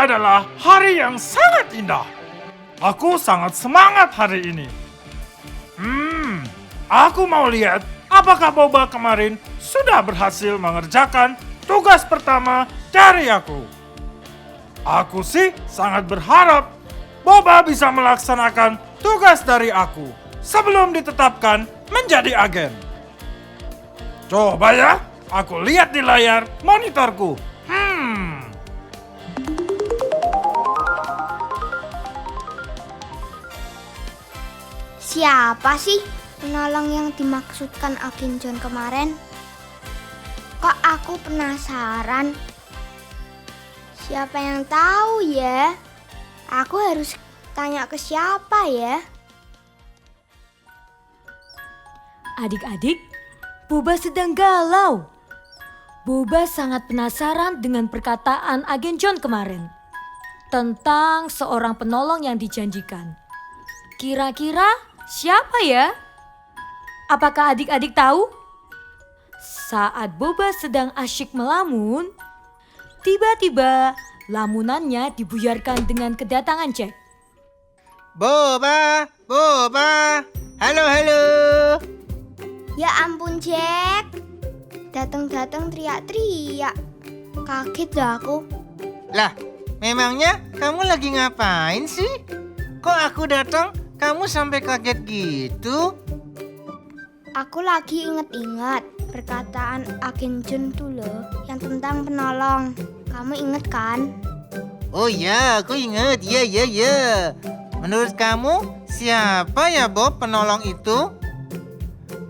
adalah hari yang sangat indah. Aku sangat semangat hari ini. Aku mau lihat apakah Boba kemarin sudah berhasil mengerjakan tugas pertama dari aku. Aku sih sangat berharap Boba bisa melaksanakan tugas dari aku sebelum ditetapkan menjadi agen. Coba ya, aku lihat di layar monitorku. Siapa sih penolong yang dimaksudkan Agen John kemarin? Kok aku penasaran? Siapa yang tahu ya? Aku harus tanya ke siapa ya? Adik-adik, Boba sedang galau. Boba sangat penasaran dengan perkataan Agen John kemarin tentang seorang penolong yang dijanjikan. Kira-kira siapa ya? Apakah adik-adik tahu? Saat Boba sedang asyik melamun, tiba-tiba lamunannya dibuyarkan dengan kedatangan Jack. Boba, halo. Ya ampun Jack, datang-datang teriak-teriak. Kaget dah aku. Lah, memangnya kamu lagi ngapain sih? Kok aku datang, kamu sampai kaget gitu? Aku lagi inget-inget perkataan Agen John tuh loh, yang tentang penolong. Kamu inget kan? Oh ya, aku inget. Iya. Menurut kamu, siapa ya Bob penolong itu?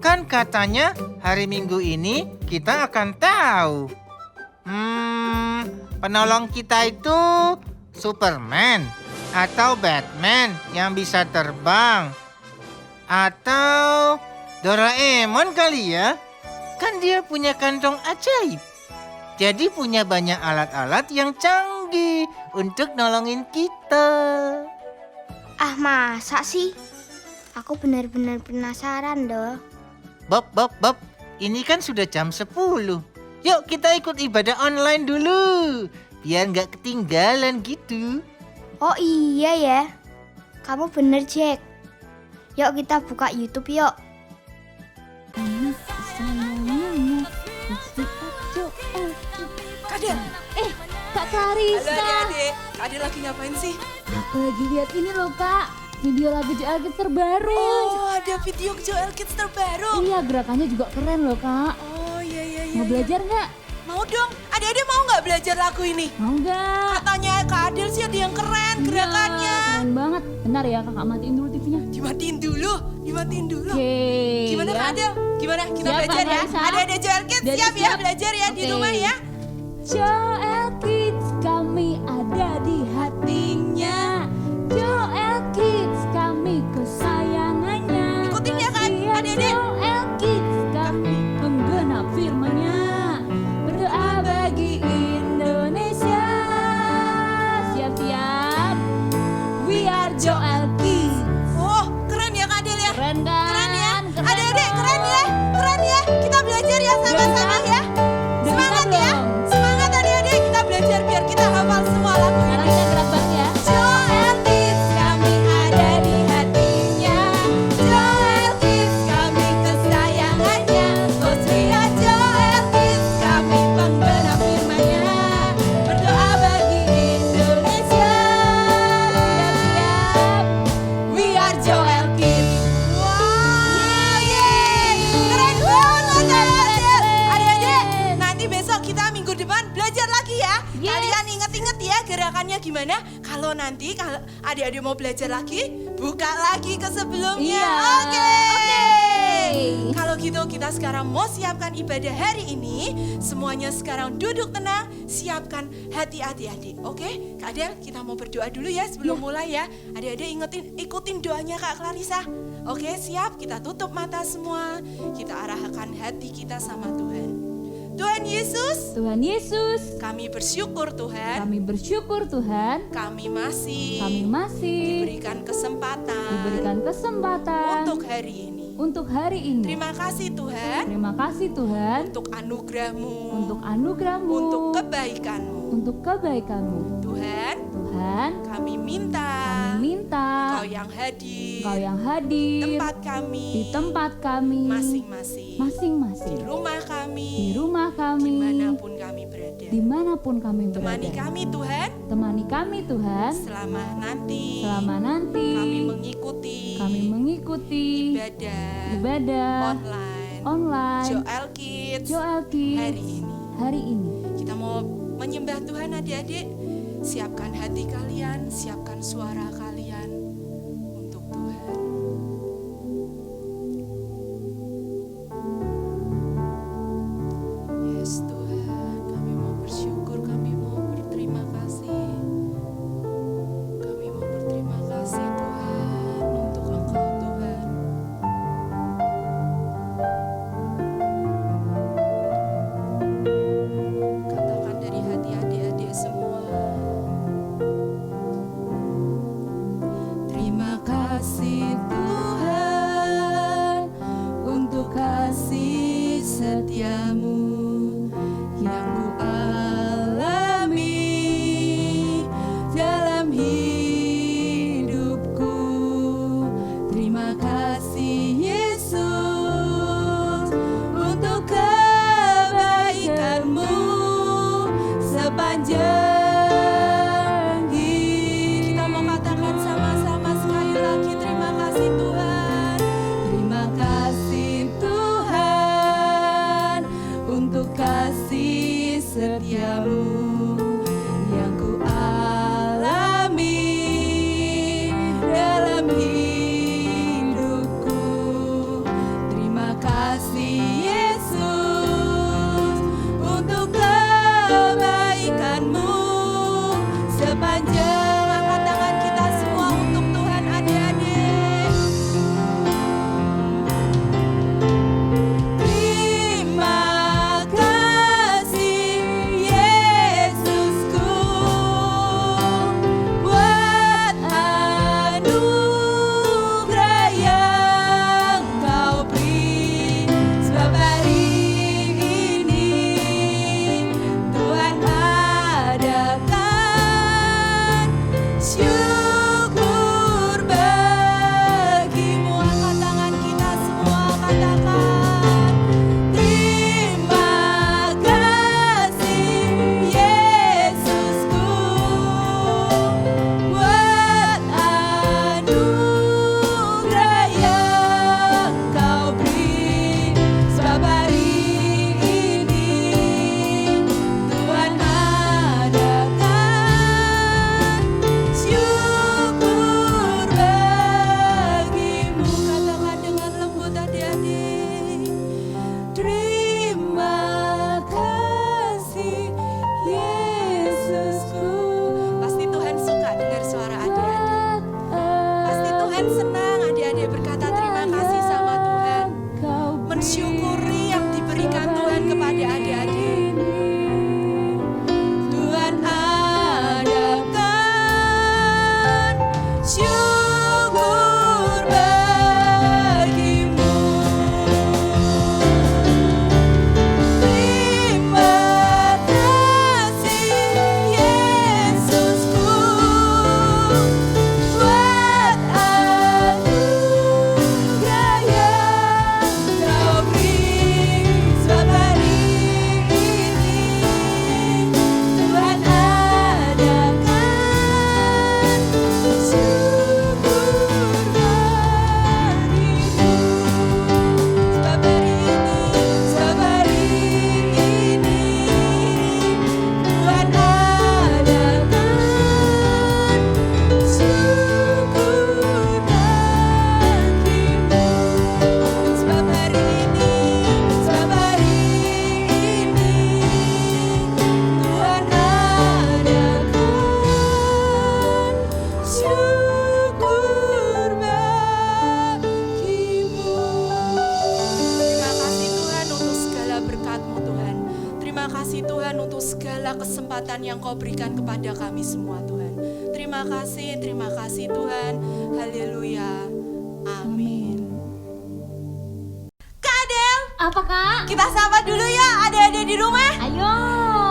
Kan katanya hari Minggu ini kita akan tahu. Penolong kita itu Superman atau Batman yang bisa terbang, atau Doraemon kali ya? Kan dia punya kantong ajaib. Jadi punya banyak alat-alat yang canggih untuk nolongin kita. Ah masa sih? Aku benar-benar penasaran doh. Bob, ini kan sudah jam 10. Yuk kita ikut ibadah online dulu, biar nggak ketinggalan gitu. Oh iya ya, kamu bener Jack. Yuk kita buka YouTube yuk. Kadel. Kak Clarissa. Halo adik-adik. Kadel lagi ngapain sih? Aku lagi lihat ini loh Kak, video lagu Joel Kids terbaru. Oh, ada video Joel Kids terbaru. Iya, gerakannya juga keren loh Kak. Oh, iya. Mau belajar nggak? Mau dong. Adik-adik mau nggak belajar lagu ini? Mau nggak? Katanya Kak Adel sih ada yang keren gerakannya. Iya, keren banget. Bentar ya Kakak matiin dulu TV-nya. Dimatiin dulu. Oke. Gimana ya. Kak Adel? Gimana? Kita Siap, belajar Kak ya. Clarissa. Adik-adik Joel Kids Jadi siap ya siap. belajar ya di Oke. rumah ya. Joel Kids kami ada di hatinya. Joel Kids kami kesayangannya. Ikutin ya, Kak. Setiap Adik-adik. Joel Kids kami penggenap firman-Nya. Berdoa bagi Indonesia. Siap-siap. We are Joel Kids. Oh, keren ya Kak Adel ya. Keren kan? Keren ya. Keren Adik-adik dong. keren ya. Keren ya. Kita belajar ya sama-sama Udah. ya. Udah Semangat bisa ya. belum? Semangat adik-adik kita belajar biar kita hafal semua lagu Sekarang ini. kita gerak bareng ya. Joel Kids kami ada di hatinya. Joel Kids kami kesayangannya. Sosial Joel Kids kami penggenap firman-Nya. Berdoa bagi Indonesia. Siap-siap. We are Joel Kids. Wow, yeay. Keren banget adik-adik. Nanti besok kita minggu depan belajar lagi ya. Yes. Kalian inget-inget ya gerakannya gimana. Kalau nanti kalau adik-adik mau belajar lagi, buka lagi ke sebelumnya. Iya. Oke. Oke. Kalau gitu kita sekarang mau siapkan ibadah hari ini. Semuanya sekarang duduk tenang, siapkan hati adik-adik. Oke, Kak Adel kita mau berdoa dulu ya sebelum mulai ya. Adik-adik ikutin doanya Kak Clarissa. Oke, siap, kita tutup mata semua. Kita arahkan hati kita sama Tuhan. Tuhan Yesus, Tuhan Yesus, kami bersyukur Tuhan, kami bersyukur Tuhan, kami masih diberikan kesempatan untuk hari ini. untuk hari ini. Terima kasih Tuhan Terima kasih Tuhan untuk anugerah-Mu, untuk anugerah-Mu, untuk kebaikan-Mu. untuk kebaikan-Mu. Tuhan, minta Engkau yang hadir Engkau yang hadir tempat kami di tempat kami masing-masing, masing-masing, di rumah kami, di rumah kami, dimanapun kami berada. dimanapun kami Temani berada. kami Tuhan, Temani kami Tuhan, selama nanti kami mengikuti ibadah online Joel Kids hari ini. Kita mau menyembah Tuhan adik-adik. Siapkan hati kalian, siapkan suara kalian untuk Tuhan. Yes Tuhan, kami mau bersyukur, kami mau berterima kasih. Kami mau berterima kasih Tuhan untuk Engkau Tuhan. Katakan dari hati adik-adik semua. Terima kasih Tuhan untuk kasih setiamu yang ku alami dalam hidupku. Terima kasih Yesus untuk kebaikanmu sepanjang hidup. Kita mau katakan sama-sama sekali lagi, terima kasih Tuhan. Terima kasih Tuhan untuk kasih setiamu yang ku alami dalam hidupku. Terima kasih Yesus untuk kebaikanmu sepanjang. Angkat tangan kita semua untuk Tuhan adik-adik. Terima kasih Yesusku buat anugerah yang Kau beri. Sebab hari ini Tuhan adakan syukur bagimu. Angkat tangan kita semua, katakan terima kasih Yesusku buat anugerah yang Kau beri. Sebab hari ini Tuhan adakan syukur bagimu. Katakan dengan lembut adik-adik. Terima kasih Yesusku. Pasti Tuhan suka dengar suara adik-adik. Pasti Tuhan senang adik-adik berkata terima kasih sama Tuhan. Mensyukuri yang diberikan Tuhan kepada adik-adik. Tuhan adakan syukur bagimu. Terima kasih Yesusku buat anugerah yang Kau beri. Sebab hari ini Tuhan adakan syukur bagimu. Sebab hari ini Tuhan adakan syukur bagimu. Sebab hari ini Tuhan adakan syukur bagimu. Terima kasih Tuhan untuk segala berkat-Mu Tuhan. Terima kasih Tuhan untuk segala kesempatan yang Kau berikan kepada kami semua Tuhan. Terima kasih Tuhan. Haleluya. Amin. Kak Adel, Apa Kak? kita sapa dulu ya adik-adik di rumah. Ayo.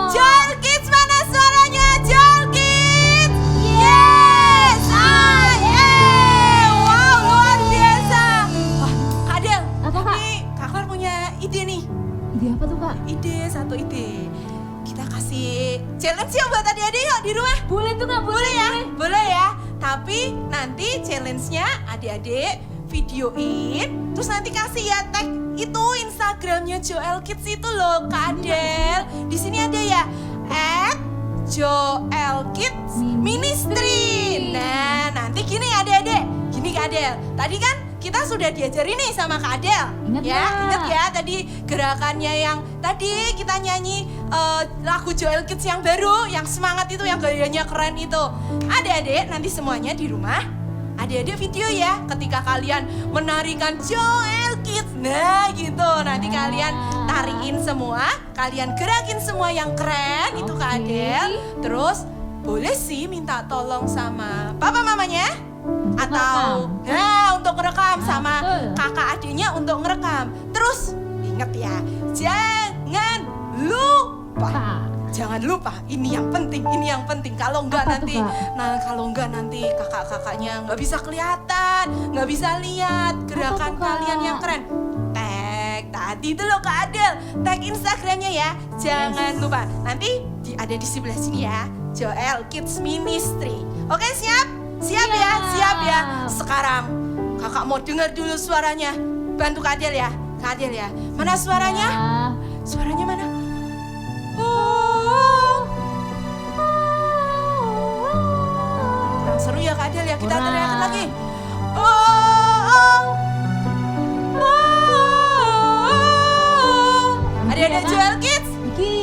Joel Kids, mana suaranya Joel Kids? Yeay! Ide apa tuh kak? Satu ide. Kita kasih challenge ya buat adik-adik yuk di rumah. Boleh tuh kak, boleh Ya, boleh ya. Tapi nanti challenge-nya adik-adik videoin, terus nanti kasih ya tag itu Instagramnya Joel Kids itu loh, Kak Adel. Di sini ada ya, @JoelKidsMinistry. Nah, nanti gini adik-adik, gini Kak Adel. Tadi kan kita sudah diajarin nih sama Kak Adel. Ingat Ya, Kak. ingat ya tadi gerakannya yang tadi kita nyanyi lagu Joel Kids yang baru, yang semangat itu, yang gayanya keren itu. Adik-adik nanti semuanya di rumah, adik-adik video ya ketika kalian menarikan Joel Kids. Nah gitu, nanti kalian tariin semua, kalian gerakin semua yang keren itu Kak Adel. Terus boleh sih minta tolong sama papa mamanya atau untuk ngerekam sama betul. kakak adiknya untuk ngerekam. Terus ingat ya, jangan lupa. Jangan lupa, ini yang penting, ini yang penting. Kalau enggak Apa tuh, nanti, Kak? kalau enggak nanti kakak-kakaknya nggak bisa kelihatan, nggak bisa lihat gerakan tuh, Kak? kalian yang keren. Tag tadi itu loh Kak Adel, tag Instagramnya ya, jangan lupa. Nanti ada di sebelah sini ya, Joel Kids Ministry. Oke siap? Siap ya, siap ya. Sekarang kakak mau dengar dulu suaranya. Bantu Kak Adel ya, Kak Adel ya. Mana suaranya? Ah, Suaranya mana? Kurang seru ya Kak Adel ya, kita Kurang. teriakan lagi. Adik-adik Kak. Joel Kids. Iki.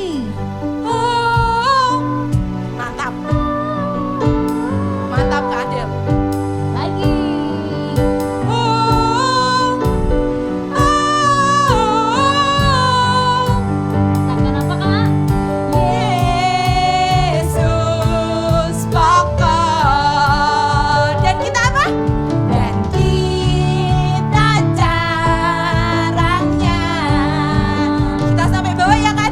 Mantap. Mantap Kak Adel. Lagi. Katakan apa kak? Yesus pokok. Dan kita apa? Dan kita caranya. Kita sampai bawah ya Kak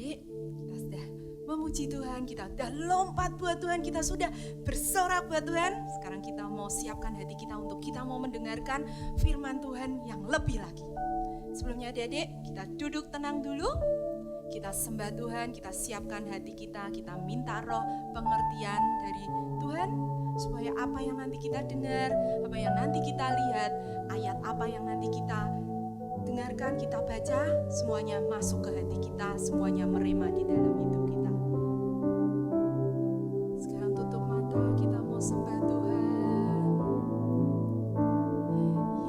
adik-adik, kita sudah memuji Tuhan, kita sudah lompat buat Tuhan, kita sudah bersorak buat Tuhan. Sekarang kita mau siapkan hati kita untuk kita mau mendengarkan firman Tuhan yang lebih lagi. Sebelumnya adik-adik, kita duduk tenang dulu. Kita sembah Tuhan, kita siapkan hati kita minta roh pengertian dari Tuhan. Supaya apa yang nanti kita dengar, apa yang nanti kita lihat, ayat apa yang nanti kita dengarkan, kita baca, semuanya masuk ke hati kita, semuanya merema di dalam hidup kita. Sekarang tutup mata, kita mau sembah Tuhan.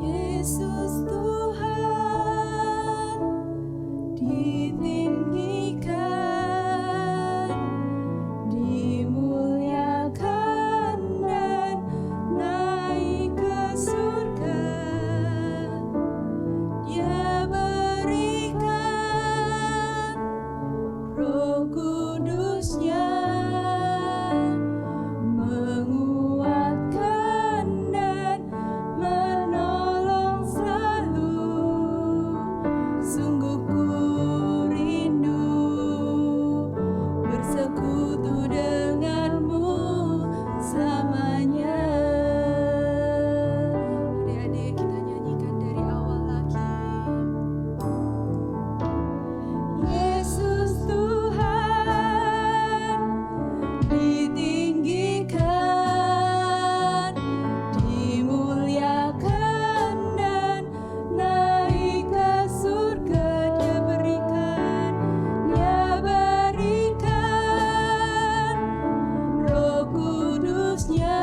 Yesus Tuhan ditinggikan, dimuliakan dan naik ke surga. Dia berikan Roh Kudus-Nya, menguatkan dan menolong selalu. Sungguh ku rindu bersekutu denganmu selamanya. Adik-adik, kita nyanyikan dari awal lagi. Yesus Tuhan ditinggikan, dimuliakan dan naik ke surga. Dia berikan Roh Kudus-Nya,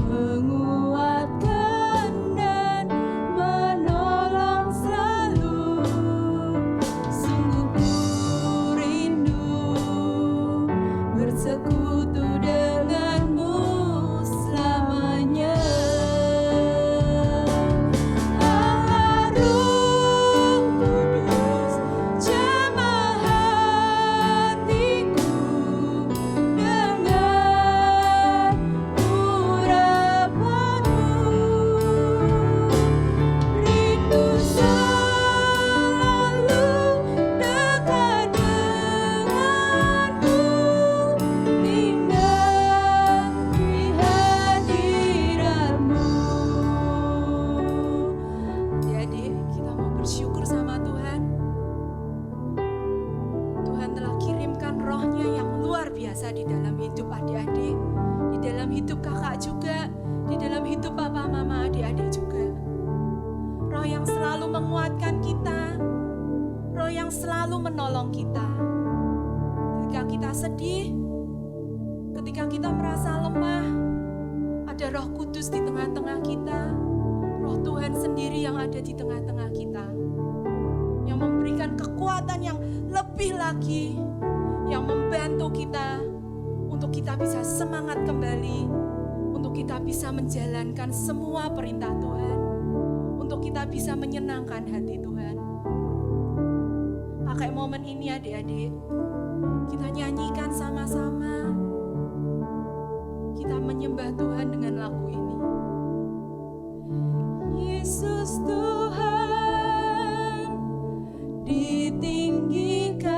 menguatkan dan menolong selalu. Sungguh ku rindu bersekutu denganmu selamanya. Allah Roh Kudus, jamah hatiku dengan urapanmu. Rindu selalu dekat denganmu, tinggal di hadiratmu. Adik-adik, kita mau bersyukur sama Tuhan. Tuhan telah kirimkan rohnya yang luar biasa di dalam hidup adik-adik, di dalam hidup kakak juga, di dalam hidup papa mama adik-adik juga. Roh yang selalu menguatkan kita, roh yang selalu menolong kita. Ketika kita sedih, ketika kita merasa lemah, ada Roh Kudus di tengah-tengah kita. Roh Tuhan sendiri yang ada di tengah-tengah kita, yang memberikan kekuatan yang lebih lagi, yang membantu kita untuk kita bisa semangat kembali, untuk kita bisa menjalankan semua perintah Tuhan, untuk kita bisa menyenangkan hati Tuhan. Pakai momen ini adik-adik, kita nyanyikan sama-sama, kita menyembah Tuhan dengan lagu ini. Yesus Tuhan ditinggikan,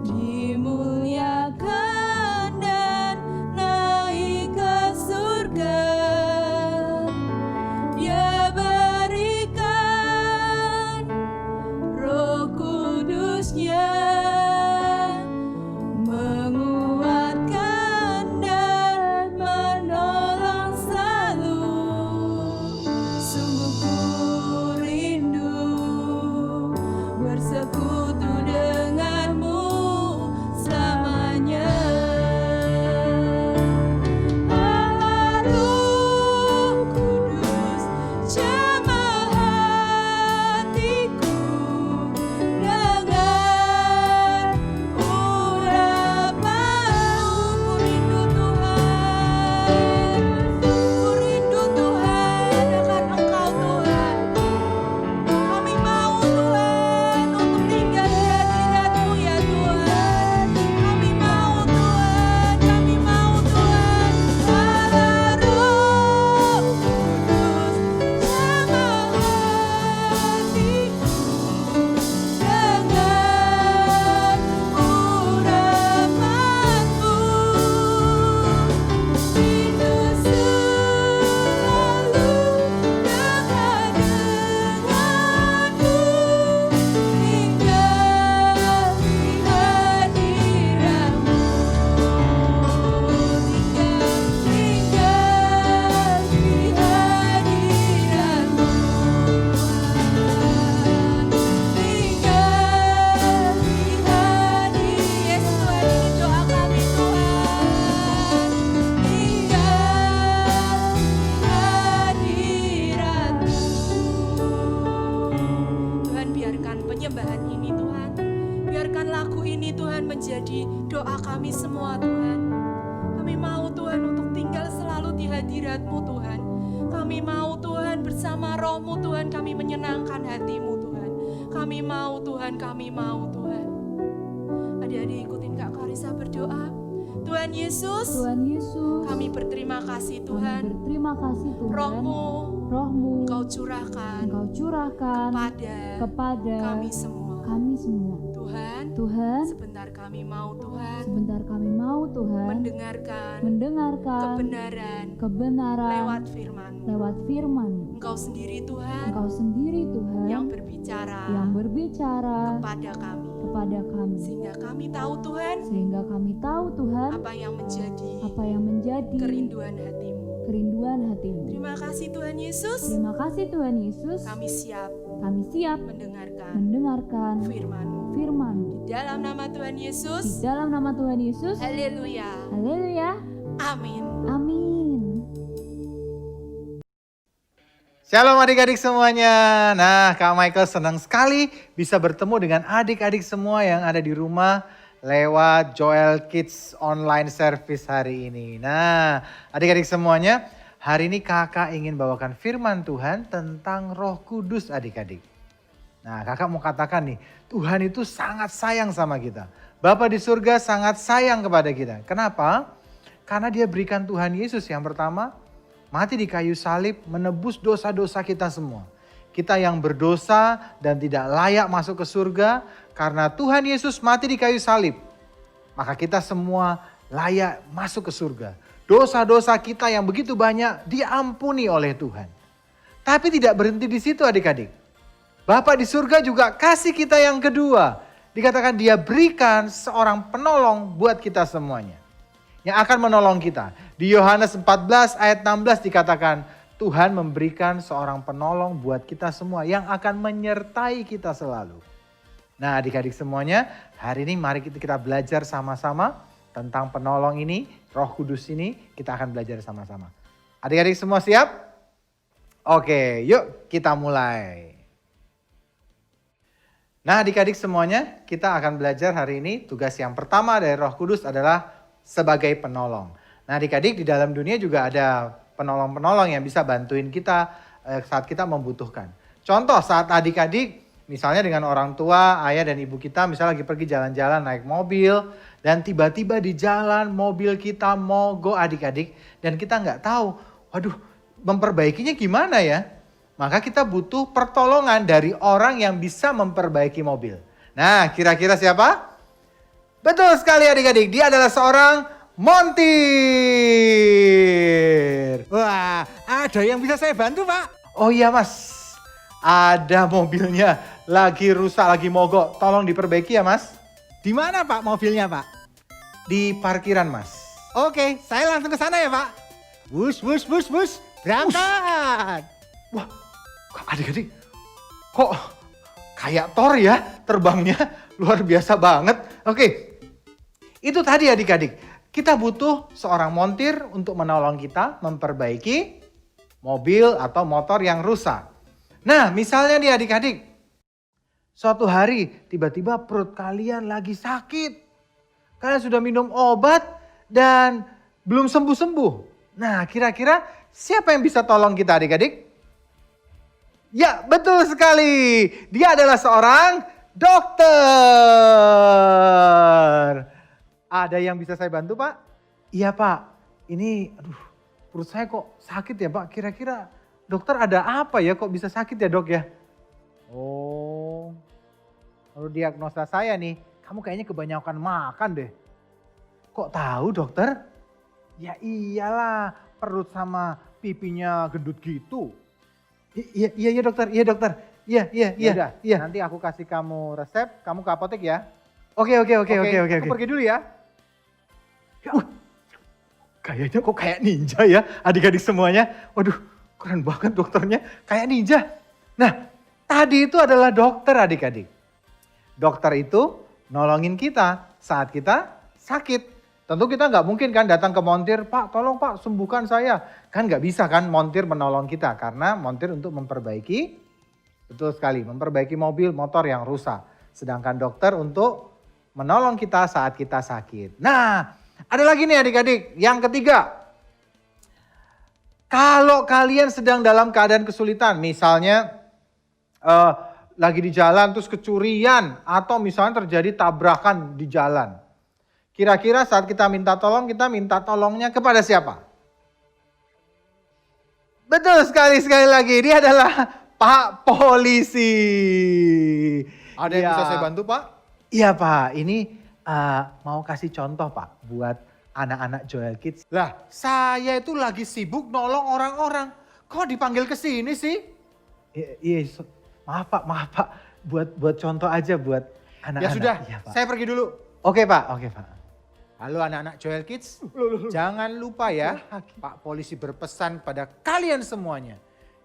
dimuliakan dan naik ke surga. Dia berikan Roh Kudus-Nya, menguatkan dan menolong selalu. Sungguh ku rindu bersekutu denganmu selamanya. Allah Roh Kudus, jamah hatiku dengan urapanmu. Ku rindu Tuhan, ku rindu Tuhan akan Engkau Tuhan. Kami mau Tuhan untuk tinggal di penyembahan ini Tuhan. Biarkan lagu ini Tuhan menjadi doa kami semua Tuhan. Kami mau Tuhan untuk tinggal selalu di hadirat-Mu Tuhan. Kami mau Tuhan bersama roh-Mu Tuhan, kami menyenangkan hati-Mu Tuhan. Kami mau Tuhan, kami mau Tuhan. Adik-adik ikutin Kak Karissa berdoa. Tuhan Yesus, Tuhan Yesus, kami berterima kasih kami Tuhan. berterima kasih Tuhan. Roh-Mu Roh-Mu Engkau curahkan Engkau curahkan kepada kami semua. Tuhan, sebentar kami mau Tuhan sebentar kami mau Tuhan mendengarkan kebenaran lewat firman. lewat firman. Engkau sendiri Tuhan Engkau sendiri Tuhan yang berbicara kepada kami. kepada kami. Sehingga kami tahu Tuhan Sehingga kami tahu Tuhan apa yang menjadi kerinduan hatimu. Terima kasih Tuhan Yesus. Terima kasih Tuhan Yesus. Kami siap Kami siap mendengarkan firman-Mu. di dalam nama Tuhan Di Yesus. dalam nama Tuhan Yesus. Haleluya. Haleluya. Amin. Amin. Shalom adik-adik semuanya. Nah, Kak Michael senang sekali bisa bertemu dengan adik-adik semua yang ada di rumah lewat Joel Kids online service hari ini. Nah, adik-adik semuanya, hari ini kakak ingin bawakan firman Tuhan tentang Roh Kudus adik-adik. Nah, kakak mau katakan nih, Tuhan itu sangat sayang sama kita. Bapa di surga sangat sayang kepada kita. Kenapa? Karena dia berikan Tuhan Yesus yang pertama, mati di kayu salib menebus dosa-dosa kita semua. Kita yang berdosa dan tidak layak masuk ke surga karena Tuhan Yesus mati di kayu salib. Maka kita semua layak masuk ke surga. Dosa-dosa kita yang begitu banyak diampuni oleh Tuhan. Tapi tidak berhenti di situ adik-adik. Bapa di surga juga kasih kita yang kedua. Dikatakan dia berikan seorang penolong buat kita semuanya. Yang akan menolong kita. Di Yohanes 14 ayat 16 dikatakan Tuhan memberikan seorang penolong buat kita semua yang akan menyertai kita selalu. Nah adik-adik semuanya, hari ini mari kita belajar sama-sama tentang penolong ini, Roh Kudus ini, kita akan belajar sama-sama. Adik-adik semua siap? Oke, yuk kita mulai. Nah adik-adik semuanya, kita akan belajar hari ini tugas yang pertama dari Roh Kudus adalah sebagai penolong. Nah adik-adik di dalam dunia juga ada penolong-penolong yang bisa bantuin kita saat kita membutuhkan. Contoh saat adik-adik misalnya dengan orang tua, ayah dan ibu kita misalnya lagi pergi jalan-jalan naik mobil. Dan tiba-tiba di jalan mobil kita mogok adik-adik. Dan kita nggak tahu, waduh memperbaikinya gimana ya? Maka kita butuh pertolongan dari orang yang bisa memperbaiki mobil. Nah kira-kira siapa? Betul sekali adik-adik, dia adalah seorang montir. Wah, ada yang bisa saya bantu, Pak? Oh iya Mas, ada mobilnya lagi rusak, lagi mogok. Tolong diperbaiki ya Mas. Di mana, Pak, mobilnya, Pak? Di parkiran Mas. Oke, saya langsung ke sana ya, Pak. Bus, berangkat. Wah, adik-adik, kok kayak Thor ya terbangnya, luar biasa banget. Oke, itu tadi adik-adik, kita butuh seorang montir untuk menolong kita memperbaiki mobil atau motor yang rusak. Nah, misalnya nih adik-adik, suatu hari tiba-tiba perut kalian lagi sakit. Kalian sudah minum obat dan belum sembuh-sembuh. Nah, kira-kira siapa yang bisa tolong kita adik-adik? Ya, betul sekali. Dia adalah seorang dokter. Ada yang bisa saya bantu, Pak? Iya, Pak. Ini, perut saya kok sakit ya, Pak. Kira-kira dokter ada apa ya kok bisa sakit ya, Dok ya? Oh, menurut diagnosa saya nih, kamu kayaknya kebanyakan makan deh. Kok tahu, dokter? Ya iyalah, perut sama pipinya gendut gitu. Iya dokter, iya dokter. Iya. Nanti aku kasih kamu resep, kamu ke apotek ya. Oke. Aku pergi dulu ya. Kayaknya kok kayak ninja ya adik-adik semuanya. Waduh, keren banget dokternya, kayak ninja. Nah, tadi itu adalah dokter adik-adik. Dokter itu nolongin kita saat kita sakit. Tentu kita nggak mungkin kan datang ke montir, Pak tolong Pak sembuhkan saya. Kan nggak bisa kan montir menolong kita karena montir untuk memperbaiki Betul sekali, memperbaiki mobil, motor yang rusak. Sedangkan dokter untuk menolong kita saat kita sakit. Nah, ada lagi nih adik-adik, yang ketiga. Kalau kalian sedang dalam keadaan kesulitan, misalnya lagi di jalan terus kecurian atau misalnya terjadi tabrakan di jalan. Kira-kira saat kita minta tolongnya kepada siapa? Betul sekali lagi, dia adalah Pak Polisi. Ada yang Ya. bisa saya bantu, Pak? Iya Pak, ini mau kasih contoh Pak buat anak-anak Joel Kids. Lah, saya itu lagi sibuk nolong orang-orang. Kok dipanggil ke sini sih? Iya, maaf Pak, buat contoh aja buat anak-anak. Ya sudah, Iya, Pak. saya pergi dulu. Oke Pak. Halo anak-anak Joel Kids, jangan lupa ya, Pak Polisi berpesan pada kalian semuanya.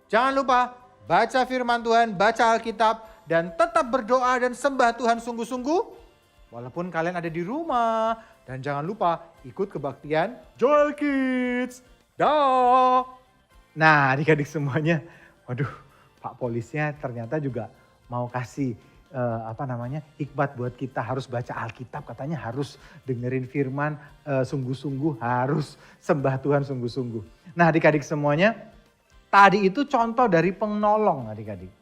Jangan lupa baca firman Tuhan, baca Alkitab, dan tetap berdoa dan sembah Tuhan sungguh-sungguh. Walaupun kalian ada di rumah. Dan jangan lupa ikut kebaktian Joel Kids. Dah. Nah adik-adik semuanya, waduh Pak Polisnya ternyata juga mau kasih hikmat buat kita, harus baca Alkitab, katanya harus dengerin firman sungguh-sungguh, harus sembah Tuhan sungguh-sungguh. Nah adik-adik semuanya, tadi itu contoh dari penolong adik-adik.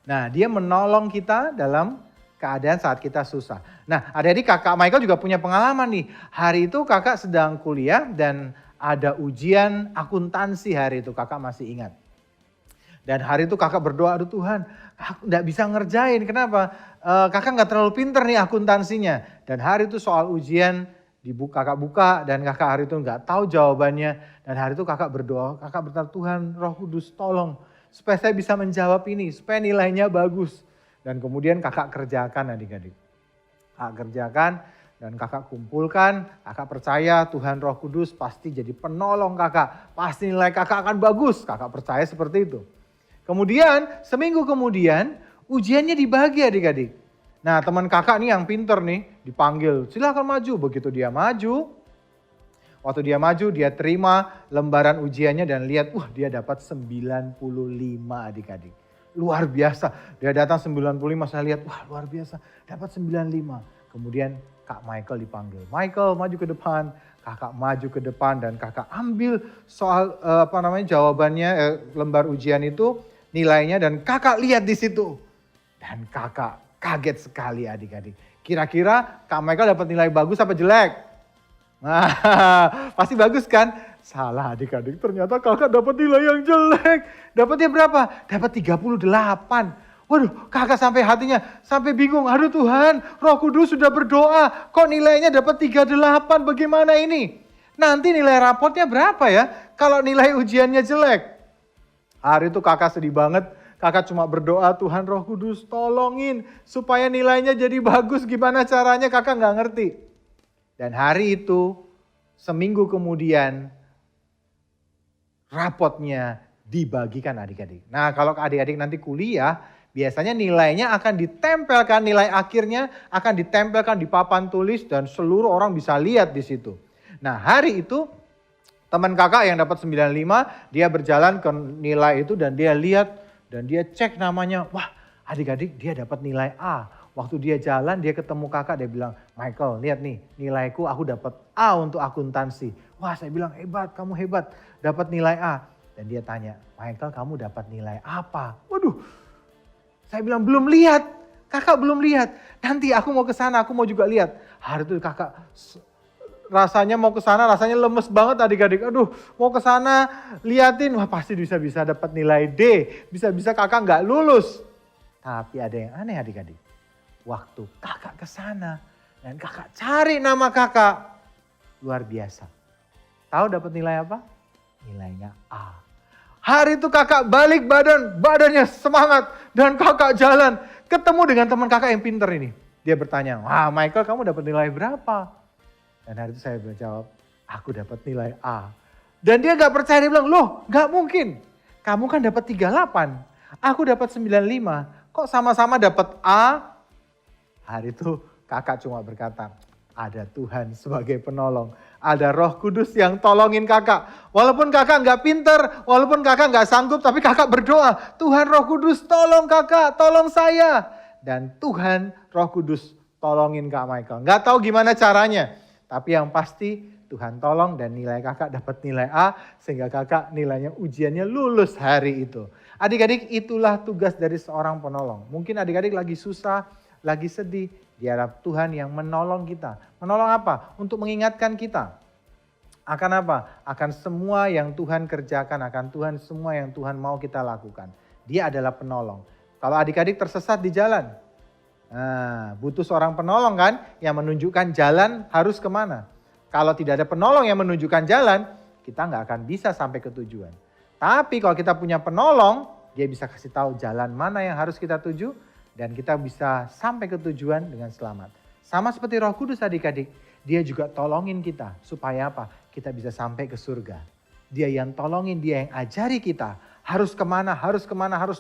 Nah dia menolong kita dalam keadaan saat kita susah. Nah adik-adik, kakak Michael juga punya pengalaman nih. Hari itu kakak sedang kuliah dan ada ujian akuntansi hari itu, kakak masih ingat. Dan hari itu kakak berdoa, aduh Tuhan, aku gak bisa ngerjain. Kenapa? Kakak gak terlalu pinter nih akuntansinya. Dan hari itu soal ujian, kakak buka dan kakak hari itu gak tahu jawabannya. Dan hari itu kakak berdoa, kakak berkata, Tuhan Roh Kudus tolong supaya saya bisa menjawab ini, supaya nilainya bagus. Dan kemudian kakak kerjakan adik-adik. Kakak kerjakan dan kakak kumpulkan, kakak percaya Tuhan Roh Kudus pasti jadi penolong kakak. Pasti nilai kakak akan bagus, kakak percaya seperti itu. Kemudian seminggu kemudian ujiannya dibagi adik-adik. Nah teman kakak nih yang pinter nih dipanggil, silakan maju. Begitu dia maju, waktu dia maju dia terima lembaran ujiannya dan lihat, dia dapat 95 adik-adik. Luar biasa, dia datang 95, saya lihat, luar biasa, dapat 95. Kemudian Kak Michael dipanggil, Michael maju ke depan. Kakak maju ke depan dan kakak ambil soal jawabannya lembar ujian itu, nilainya, dan kakak lihat di situ. Dan kakak kaget sekali adik-adik. Kira-kira Kak Michael dapat nilai bagus apa jelek? Nah, pasti bagus kan? Salah adik-adik, ternyata kakak dapat nilai yang jelek. Dapatnya berapa? Dapat 38. Waduh, kakak sampai hatinya, sampai bingung. Aduh Tuhan, Roh Kudus sudah berdoa. Kok nilainya dapat 38, bagaimana ini? Nanti nilai rapotnya berapa ya? Kalau nilai ujiannya jelek. Hari itu kakak sedih banget. Kakak cuma berdoa, Tuhan Roh Kudus tolongin supaya nilainya jadi bagus. Gimana caranya kakak gak ngerti. Dan hari itu, seminggu kemudian, rapotnya dibagikan adik-adik. Nah kalau adik-adik nanti kuliah, biasanya nilainya akan ditempelkan, nilai akhirnya akan ditempelkan di papan tulis dan seluruh orang bisa lihat di situ. Nah hari itu teman kakak yang dapat 95, dia berjalan ke nilai itu dan dia lihat dan dia cek namanya, wah adik-adik dia dapat nilai A. Waktu dia jalan dia ketemu kakak, dia bilang, Michael lihat nih nilaiku, aku dapat A untuk akuntansi. Wah saya bilang hebat, kamu hebat, dapat nilai A. Dan dia tanya, Michael kamu dapat nilai apa? Waduh, saya bilang belum lihat, kakak belum lihat. Nanti aku mau ke sana, aku mau juga lihat. Hari itu kakak rasanya mau ke sana, rasanya lemes banget adik-adik. Aduh, mau ke sana liatin, wah pasti bisa dapat nilai D, bisa kakak nggak lulus. Tapi ada yang aneh adik-adik. Waktu kakak ke sana dan kakak cari nama kakak, luar biasa. Tahu dapat nilai apa? Nilainya A. Hari itu kakak balik badannya semangat dan kakak jalan. Ketemu dengan teman kakak yang pinter ini. Dia bertanya, wah Michael kamu dapat nilai berapa? Dan hari itu saya jawab, aku dapat nilai A. Dan dia gak percaya, dia bilang, loh gak mungkin. Kamu kan dapat 38, aku dapat 95. Kok sama-sama dapat A? Hari itu kakak cuma berkata, ada Tuhan sebagai penolong. Ada Roh Kudus yang tolongin kakak. Walaupun kakak nggak pinter, walaupun kakak nggak sanggup, tapi kakak berdoa, Tuhan Roh Kudus tolong kakak, tolong saya. Dan Tuhan Roh Kudus tolongin Kak Michael. Nggak tahu gimana caranya, tapi yang pasti Tuhan tolong dan nilai kakak dapat nilai A, sehingga kakak nilainya ujiannya lulus hari itu. Adik-adik, itulah tugas dari seorang penolong. Mungkin adik-adik lagi susah, lagi sedih, diharap Tuhan yang menolong kita. Menolong apa? Untuk mengingatkan kita. Akan apa? Akan semua yang Tuhan kerjakan, akan Tuhan semua yang Tuhan mau kita lakukan. Dia adalah penolong. Kalau adik-adik tersesat di jalan, nah, butuh seorang penolong kan, yang menunjukkan jalan harus kemana. Kalau tidak ada penolong yang menunjukkan jalan, kita nggak akan bisa sampai ke tujuan. Tapi kalau kita punya penolong, dia bisa kasih tahu jalan mana yang harus kita tuju, dan kita bisa sampai ke tujuan dengan selamat. Sama seperti Roh Kudus adik-adik, dia juga tolongin kita. Supaya apa? Kita bisa sampai ke surga. Dia yang tolongin, dia yang ajari kita. Harus kemana, harus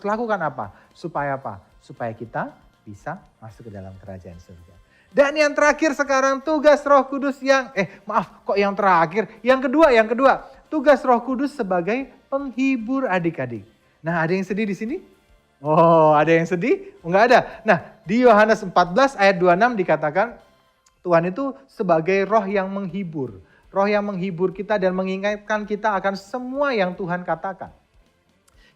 lakukan apa. Supaya apa? Supaya kita bisa masuk ke dalam kerajaan surga. Dan yang terakhir sekarang tugas Roh Kudus yang, kok yang terakhir? Yang kedua. Tugas Roh Kudus sebagai penghibur adik-adik. Nah, ada yang sedih di sini? Oh, ada yang sedih? Enggak ada. Nah, di Yohanes 14 ayat 26 dikatakan Tuhan itu sebagai roh yang menghibur. Roh yang menghibur kita dan mengingatkan kita akan semua yang Tuhan katakan.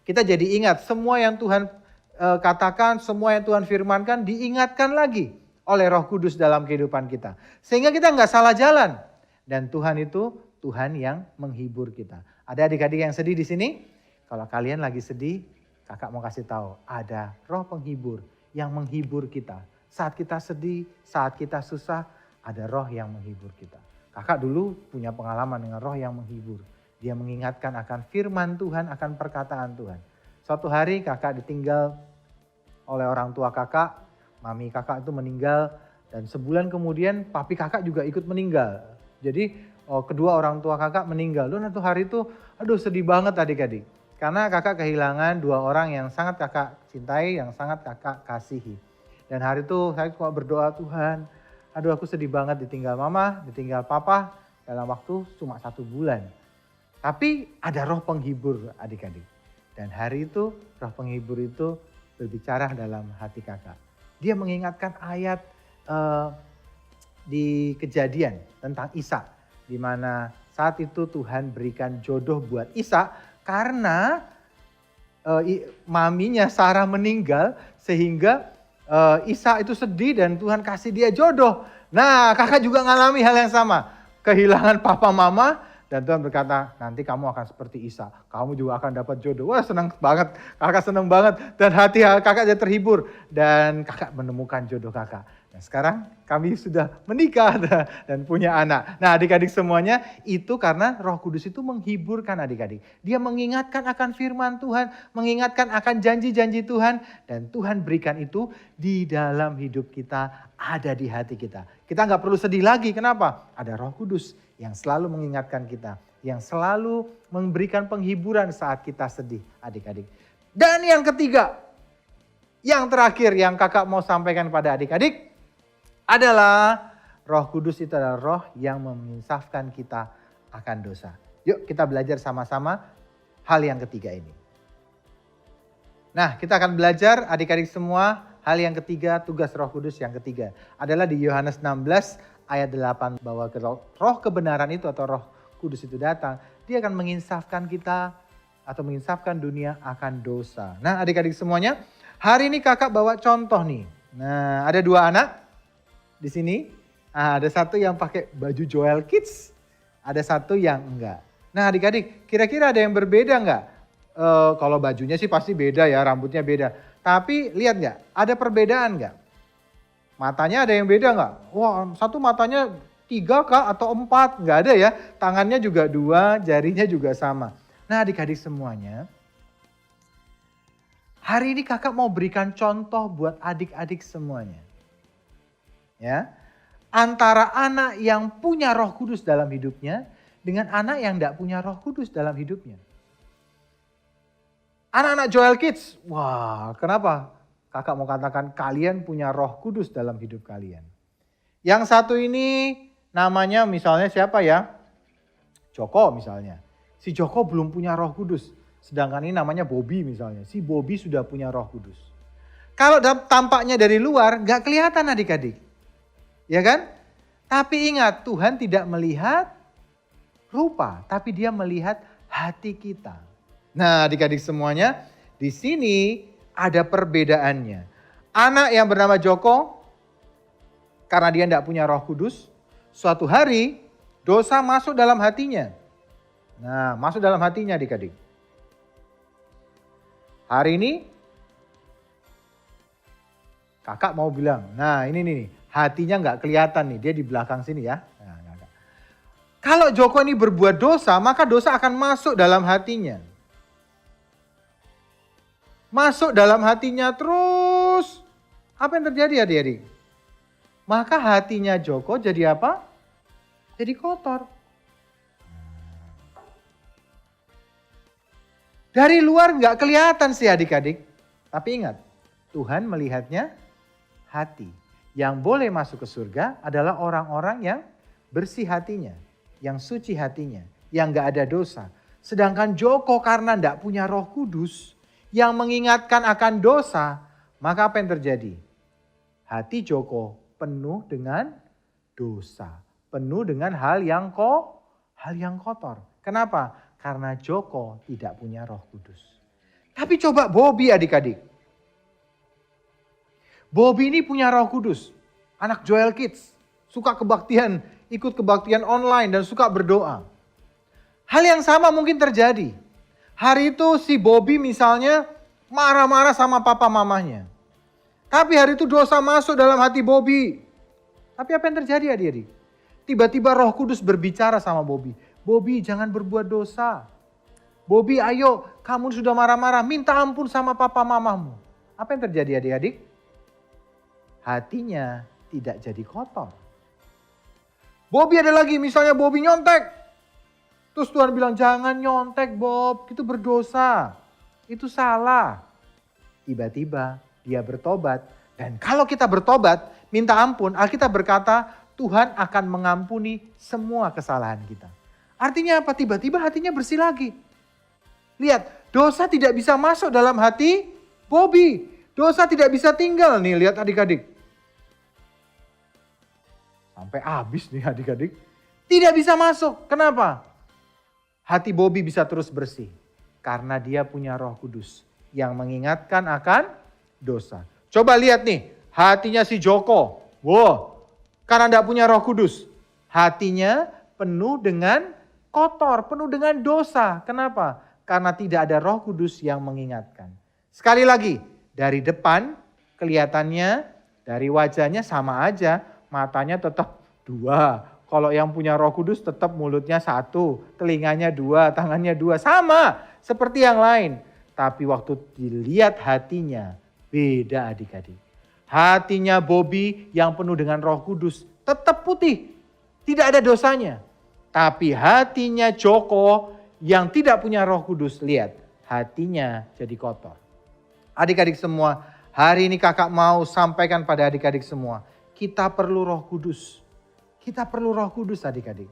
Kita jadi ingat semua yang Tuhan katakan, semua yang Tuhan firmankan diingatkan lagi oleh Roh Kudus dalam kehidupan kita. Sehingga kita nggak salah jalan. Dan Tuhan itu Tuhan yang menghibur kita. Ada adik-adik yang sedih di sini? Kalau kalian lagi sedih, kakak mau kasih tahu, ada roh penghibur yang menghibur kita. Saat kita sedih, saat kita susah, ada roh yang menghibur kita. Kakak dulu punya pengalaman dengan roh yang menghibur. Dia mengingatkan akan firman Tuhan, akan perkataan Tuhan. Suatu hari kakak ditinggal oleh orang tua kakak, mami kakak itu meninggal, dan sebulan kemudian papi kakak juga ikut meninggal. Jadi kedua orang tua kakak meninggal. Dan itu hari itu, aduh sedih banget adik-adik. Karena kakak kehilangan dua orang yang sangat kakak cintai, yang sangat kakak kasihi. Dan hari itu saya cuma berdoa, Tuhan, aduh aku sedih banget ditinggal mama, ditinggal papa dalam waktu cuma 1 bulan. Tapi ada roh penghibur adik-adik. Dan hari itu roh penghibur itu berbicara dalam hati kakak. Dia mengingatkan ayat di Kejadian tentang Ishak. Di mana saat itu Tuhan berikan jodoh buat Ishak. Karena maminya Sarah meninggal sehingga Ishak itu sedih dan Tuhan kasih dia jodoh. Nah, kakak juga ngalami hal yang sama. Kehilangan papa mama dan Tuhan berkata, nanti kamu akan seperti Ishak. Kamu juga akan dapat jodoh. Wah, senang banget. Kakak senang banget dan hati kakak jadi terhibur dan kakak menemukan jodoh kakak. Nah, sekarang kami sudah menikah dan punya anak. Nah, adik-adik semuanya itu karena Roh Kudus itu menghiburkan adik-adik. Dia mengingatkan akan firman Tuhan, mengingatkan akan janji-janji Tuhan. Dan Tuhan berikan itu di dalam hidup kita, ada di hati kita. Kita nggak perlu sedih lagi, kenapa? Ada Roh Kudus yang selalu mengingatkan kita. Yang selalu memberikan penghiburan saat kita sedih, adik-adik. Dan yang ketiga, yang terakhir yang kakak mau sampaikan pada adik-adik, adalah Roh Kudus itu adalah roh yang menginsafkan kita akan dosa. Yuk kita belajar sama-sama hal yang ketiga ini. Nah, kita akan belajar adik-adik semua hal yang ketiga, tugas Roh Kudus yang ketiga. Adalah di Yohanes 16 ayat 8 bahwa roh kebenaran itu atau Roh Kudus itu datang, dia akan menginsafkan kita atau menginsafkan dunia akan dosa. Nah, adik-adik semuanya, hari ini kakak bawa contoh nih. Nah, ada 2 anak di sini. Ada satu yang pakai baju Joel Kids, ada satu yang enggak. Nah, adik-adik, kira-kira ada yang berbeda enggak? Kalau bajunya sih pasti beda ya, rambutnya beda. Tapi lihat enggak, ada perbedaan enggak? Matanya ada yang beda enggak? Wah, satu matanya 3 kah atau 4? Enggak ada ya. Tangannya juga 2, jarinya juga sama. Nah, adik-adik semuanya, hari ini kakak mau berikan contoh buat adik-adik semuanya. Ya, antara anak yang punya Roh Kudus dalam hidupnya dengan anak yang tidak punya Roh Kudus dalam hidupnya. Anak-anak Joel Kids, wah, kenapa kakak mau katakan kalian punya Roh Kudus dalam hidup kalian? Yang satu ini namanya misalnya siapa ya? Joko misalnya. Si Joko belum punya Roh Kudus. Sedangkan ini namanya Bobby misalnya. Si Bobby sudah punya Roh Kudus. Kalau tampaknya dari luar gak kelihatan adik-adik. Ya kan? Tapi ingat, Tuhan tidak melihat rupa, tapi Dia melihat hati kita. Nah, adik-adik semuanya, di sini ada perbedaannya. Anak yang bernama Joko, karena dia tidak punya Roh Kudus, suatu hari dosa masuk dalam hatinya. Nah, masuk dalam hatinya adik-adik. Hari ini kakak mau bilang, nah ini nih, hatinya nggak kelihatan nih, dia di belakang sini ya. Nah, enggak. Kalau Joko ini berbuat dosa, maka dosa akan masuk dalam hatinya. Masuk dalam hatinya terus. Apa yang terjadi adik-adik? Maka hatinya Joko jadi apa? Jadi kotor. Dari luar nggak kelihatan sih adik-adik. Tapi ingat, Tuhan melihatnya hati. Yang boleh masuk ke surga adalah orang-orang yang bersih hatinya. Yang suci hatinya. Yang nggak ada dosa. Sedangkan Joko karena nggak punya Roh Kudus. Yang mengingatkan akan dosa. Maka apa yang terjadi? Hati Joko penuh dengan dosa. Penuh dengan hal yang kotor. Kenapa? Karena Joko tidak punya Roh Kudus. Tapi coba Bobby adik-adik. Bobby ini punya Roh Kudus. Anak Joel Kids. Suka kebaktian, ikut kebaktian online dan suka berdoa. Hal yang sama mungkin terjadi. Hari itu si Bobby misalnya marah-marah sama papa mamanya. Tapi hari itu dosa masuk dalam hati Bobby. Tapi apa yang terjadi adik-adik? Tiba-tiba Roh Kudus berbicara sama Bobby. Bobby jangan berbuat dosa. Bobby ayo, kamu sudah marah-marah, minta ampun sama papa mamamu. Apa yang terjadi adik-adik? Hatinya tidak jadi kotor. Bobby ada lagi, misalnya Bobby nyontek. Terus Tuhan bilang jangan nyontek Bob, itu berdosa. Itu salah. Tiba-tiba dia bertobat. Dan kalau kita bertobat, minta ampun, Alkitab berkata Tuhan akan mengampuni semua kesalahan kita. Artinya apa? Tiba-tiba hatinya bersih lagi. Lihat, dosa tidak bisa masuk dalam hati Bobby. Dosa tidak bisa tinggal nih, lihat adik-adik. Sampai habis nih adik-adik. Tidak bisa masuk. Kenapa? Hati Bobby bisa terus bersih. Karena dia punya Roh Kudus yang mengingatkan akan dosa. Coba lihat nih, hatinya si Joko. Wow, karena tidak punya Roh Kudus. Hatinya penuh dengan kotor, penuh dengan dosa. Kenapa? Karena tidak ada Roh Kudus yang mengingatkan. Sekali lagi, dari depan kelihatannya, dari wajahnya sama aja. Matanya tetap 2. Kalau yang punya Roh Kudus tetap mulutnya 1, telinganya 2, tangannya 2. Sama seperti yang lain. Tapi waktu dilihat hatinya, beda adik-adik. Hatinya Bobby yang penuh dengan Roh Kudus tetap putih. Tidak ada dosanya. Tapi hatinya Joko yang tidak punya Roh Kudus, lihat hatinya jadi kotor. Adik-adik semua, hari ini kakak mau sampaikan pada adik-adik semua. Kita perlu Roh Kudus. Kita perlu Roh Kudus adik-adik.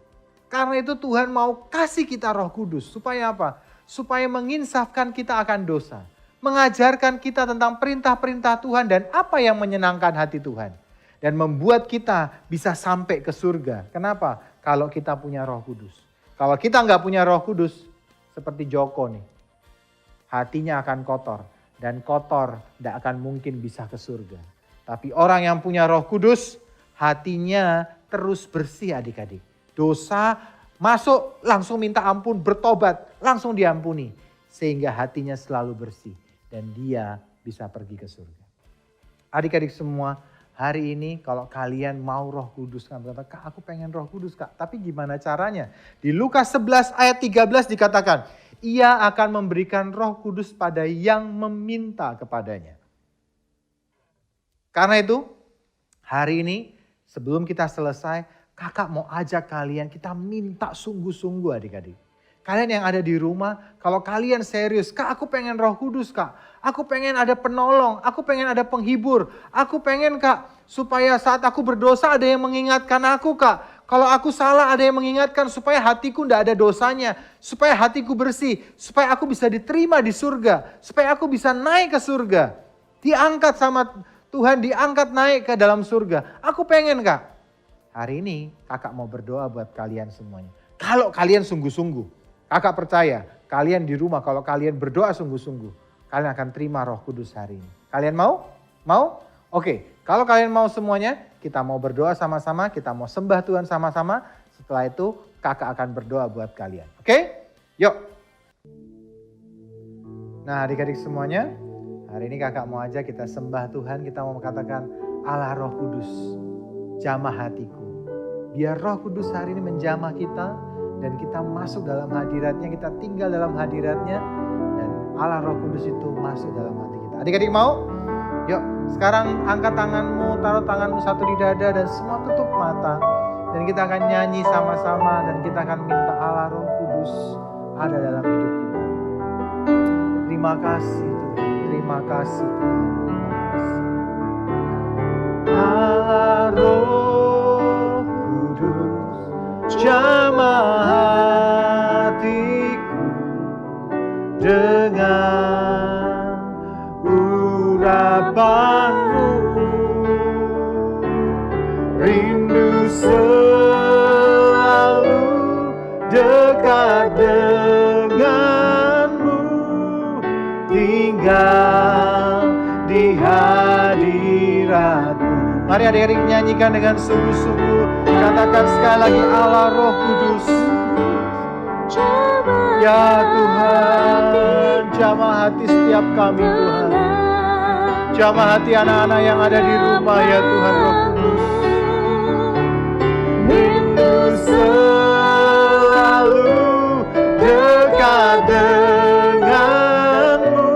Karena itu Tuhan mau kasih kita Roh Kudus. Supaya apa? Supaya menginsafkan kita akan dosa. Mengajarkan kita tentang perintah-perintah Tuhan dan apa yang menyenangkan hati Tuhan. Dan membuat kita bisa sampai ke surga. Kenapa? Kalau kita punya Roh Kudus. Kalau kita nggak punya Roh Kudus, seperti Joko nih. Hatinya akan kotor. Dan kotor tidak akan mungkin bisa ke surga. Tapi orang yang punya Roh Kudus, hatinya terus bersih adik-adik. Dosa masuk, langsung minta ampun, bertobat, langsung diampuni. Sehingga hatinya selalu bersih. Dan dia bisa pergi ke surga. Adik-adik semua, hari ini kalau kalian mau Roh Kudus, kan berkata, Kak aku pengen Roh Kudus Kak, tapi gimana caranya? Di Lukas 11 ayat 13 dikatakan, ia akan memberikan Roh Kudus pada yang meminta kepadanya. Karena itu, hari ini sebelum kita selesai, kakak mau ajak kalian kita minta sungguh-sungguh adik-adik. Kalian yang ada di rumah, kalau kalian serius, Kak aku pengen Roh Kudus Kak. Aku pengen ada penolong, aku pengen ada penghibur. Aku pengen Kak, supaya saat aku berdosa ada yang mengingatkan aku Kak. Kalau aku salah ada yang mengingatkan supaya hatiku tidak ada dosanya. Supaya hatiku bersih, supaya aku bisa diterima di surga. Supaya aku bisa naik ke surga. Diangkat sama Tuhan, diangkat naik ke dalam surga. Aku pengen Kak. Hari ini kakak mau berdoa buat kalian semuanya. Kalau kalian sungguh-sungguh, kakak percaya kalian di rumah kalau kalian berdoa sungguh-sungguh, kalian akan terima Roh Kudus hari ini. Kalian mau? Mau? Oke, kalau kalian mau semuanya, kita mau berdoa sama-sama, kita mau sembah Tuhan sama-sama. Setelah itu kakak akan berdoa buat kalian. Oke? Yuk. Nah adik-adik semuanya, hari ini kakak mau aja kita sembah Tuhan, kita mau mengatakan Allah Roh Kudus, jamah hatiku. Biar Roh Kudus hari ini menjamah kita dan kita masuk dalam hadiratnya, kita tinggal dalam hadiratnya dan Allah Roh Kudus itu masuk dalam hati kita. Adik-adik mau? Yuk sekarang angkat tanganmu, taruh tanganmu satu di dada dan semua tutup mata. Dan kita akan nyanyi sama-sama dan kita akan minta Allah Roh Kudus ada dalam hidup kita. Terima kasih Tuhan, terima kasih Tuhan, terima kasih. Allah Roh Kudus, jamah hatiku dengan urapanmu. Rindu selalu dekat denganmu, tinggal di hadiratmu. Mari adik-adik nyanyikan dengan sungguh-sungguh. Katakan sekali lagi Allah Roh Kudus. Ya Tuhan, jamah hati setiap kami Tuhan. Jamah hati anak-anak yang ada di rumah ya Tuhan Roh Kudus. Rindu selalu dekat denganmu,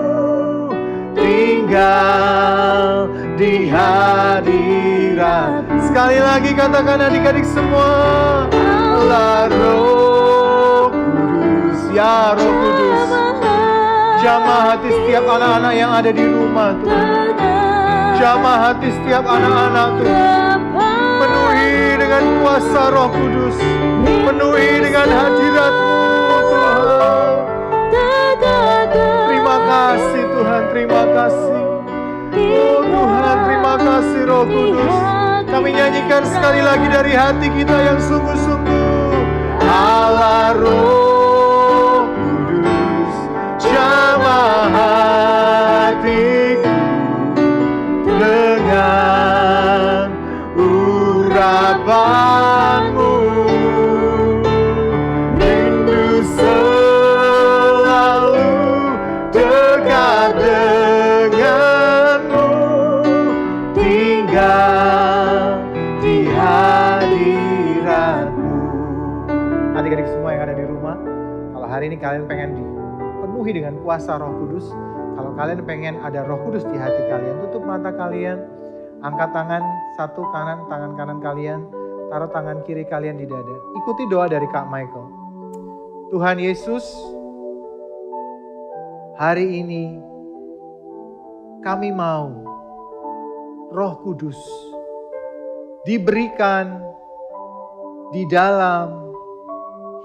tinggal di hadirat. Sekali lagi katakan adik-adik semua. Allah Roh Kudus, ya Roh Kudus. Jamah hati setiap anak-anak yang ada di rumah Tuhan. Jamah hati setiap anak-anak Tuhan. Penuhi dengan kuasa Roh Kudus. Penuhi dengan hadirat-Mu Tuhan. Terima kasih Tuhan, terima kasih. Oh Tuhan, terima kasih Roh Kudus. Kami nyanyikan sekali lagi dari hati kita yang sungguh-sungguh. Allah Roh Kudus, jamah hatiku dengan urapanmu. Rindu selalu dekat denganmu, tinggal di hadiratmu. Adik-adik semua yang ada di rumah, kalau hari ini kalian pengen dipenuhi dengan kuasa Roh Kudus, kalau kalian pengen ada Roh Kudus di hati kalian, tutup mata kalian, angkat tangan satu kanan, tangan kanan kalian, taruh tangan kiri kalian di dada. Ikuti doa dari Kak Michael. Tuhan Yesus, hari ini kami mau Roh Kudus diberikan di dalam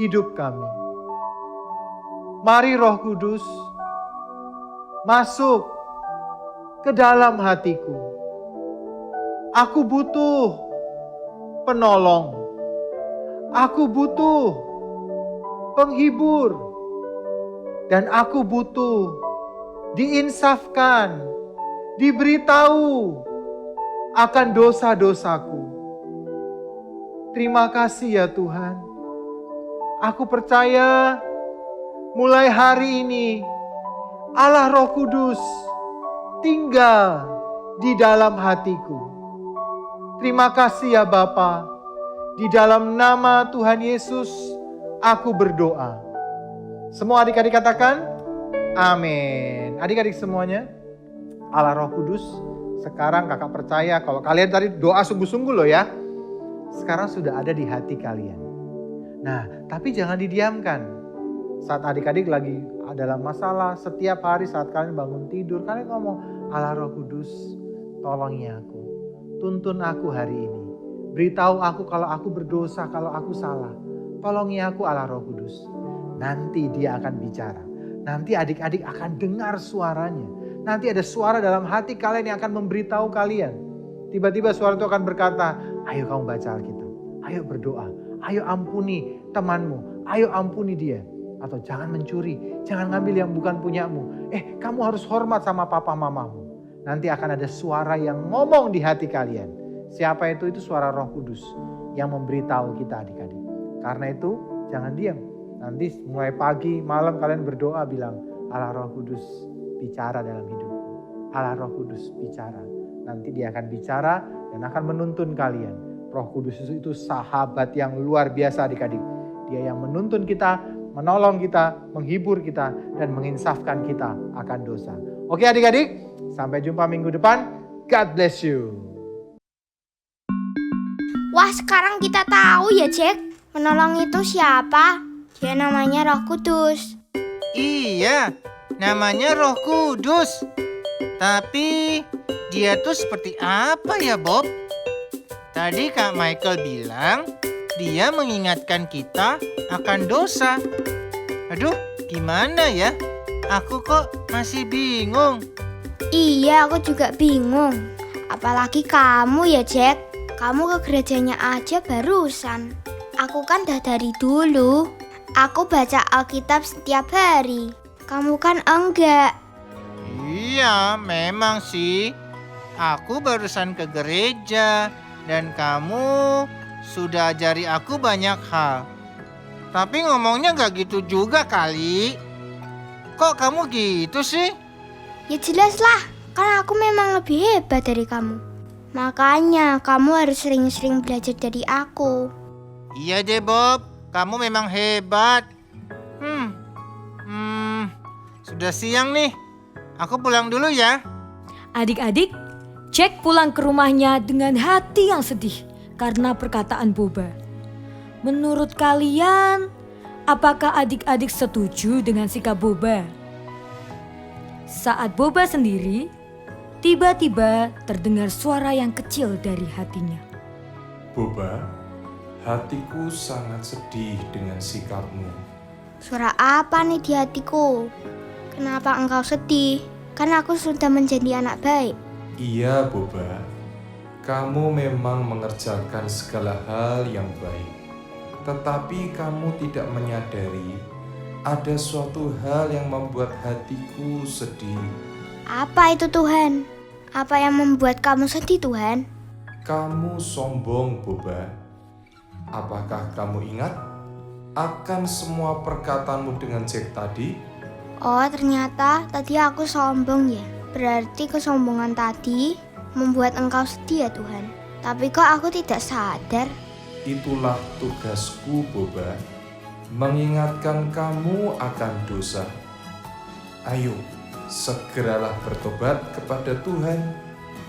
hidup kami. Mari Roh Kudus masuk ke dalam hatiku. Aku butuh penolong. Aku butuh penghibur. Dan aku butuh diinsafkan, diberitahu akan dosa-dosaku. Terima kasih ya Tuhan. Aku percaya mulai hari ini Allah Roh Kudus tinggal di dalam hatiku. Terima kasih ya Bapa. Di dalam nama Tuhan Yesus aku berdoa. Semua adik-adik katakan amin. Adik-adik semuanya, Allah Roh Kudus, sekarang kakak percaya kalau kalian tadi doa sungguh-sungguh loh ya. Sekarang sudah ada di hati kalian. Nah, tapi jangan didiamkan. Saat adik-adik lagi dalam masalah, setiap hari saat kalian bangun tidur, kalian ngomong, Allah Roh Kudus, tolongi aku. Tuntun aku hari ini. Beritahu aku kalau aku berdosa, kalau aku salah. Tolongi aku Allah Roh Kudus. Nanti dia akan bicara. Nanti adik-adik akan dengar suaranya. Nanti ada suara dalam hati kalian yang akan memberitahu kalian. Tiba-tiba suara itu akan berkata, ayo kamu baca Alkitab. Ayo berdoa. Ayo ampuni temanmu. Ayo ampuni dia. Atau jangan mencuri. Jangan ngambil yang bukan punyamu. Kamu harus hormat sama papa mamamu. Nanti akan ada suara yang ngomong di hati kalian. Siapa itu? Itu suara Roh Kudus yang memberitahu kita adik-adik. Karena itu jangan diam. Nanti mulai pagi, malam kalian berdoa bilang, Allah Roh Kudus bicara dalam hidupku. Allah Roh Kudus bicara. Nanti dia akan bicara dan akan menuntun kalian. Roh Kudus itu sahabat yang luar biasa adik-adik. Dia yang menuntun kita, menolong kita, menghibur kita, dan menginsafkan kita akan dosa. Oke adik-adik, sampai jumpa minggu depan. God bless you. Wah, sekarang kita tahu ya, Jack. Penolong itu siapa? Dia namanya Roh Kudus. Iya, namanya Roh Kudus. Tapi dia tuh seperti apa ya, Bob? Tadi Kak Michael bilang dia mengingatkan kita akan dosa. Aduh, gimana ya? Aku kok masih bingung. Iya, aku juga bingung. Apalagi kamu ya, Jack. Kamu ke gerejanya aja barusan. Aku kan dari dulu. Aku baca Alkitab setiap hari. Kamu kan enggak. Iya, memang sih. Aku barusan ke gereja dan kamu sudah ajari aku banyak hal. Tapi ngomongnya gak gitu juga kali. Kok kamu gitu sih? Ya jelas lah, kan aku memang lebih hebat dari kamu. Makanya kamu harus sering-sering belajar dari aku. Iya deh Bob, kamu memang hebat. Sudah siang nih. Aku pulang dulu ya. Adik-adik, Jack pulang ke rumahnya dengan hati yang sedih karena perkataan Boba. Menurut kalian, apakah adik-adik setuju dengan sikap Boba? Saat Boba sendiri, tiba-tiba terdengar suara yang kecil dari hatinya. Boba, hatiku sangat sedih dengan sikapmu. Suara apa nih di hatiku? Kenapa engkau sedih? Kan aku sudah menjadi anak baik. Iya, Boba. Kamu memang mengerjakan segala hal yang baik. Tetapi kamu tidak menyadari ada suatu hal yang membuat hatiku sedih. Apa itu Tuhan? Apa yang membuat kamu sedih Tuhan? Kamu sombong, Boba. Apakah kamu ingat akan semua perkataanmu dengan Jack tadi? Oh, ternyata tadi aku sombong ya. Berarti kesombongan tadi membuat engkau sedih ya Tuhan. Tapi kok aku tidak sadar? Itulah tugasku, Boba. Mengingatkan kamu akan dosa. Ayo, segeralah bertobat kepada Tuhan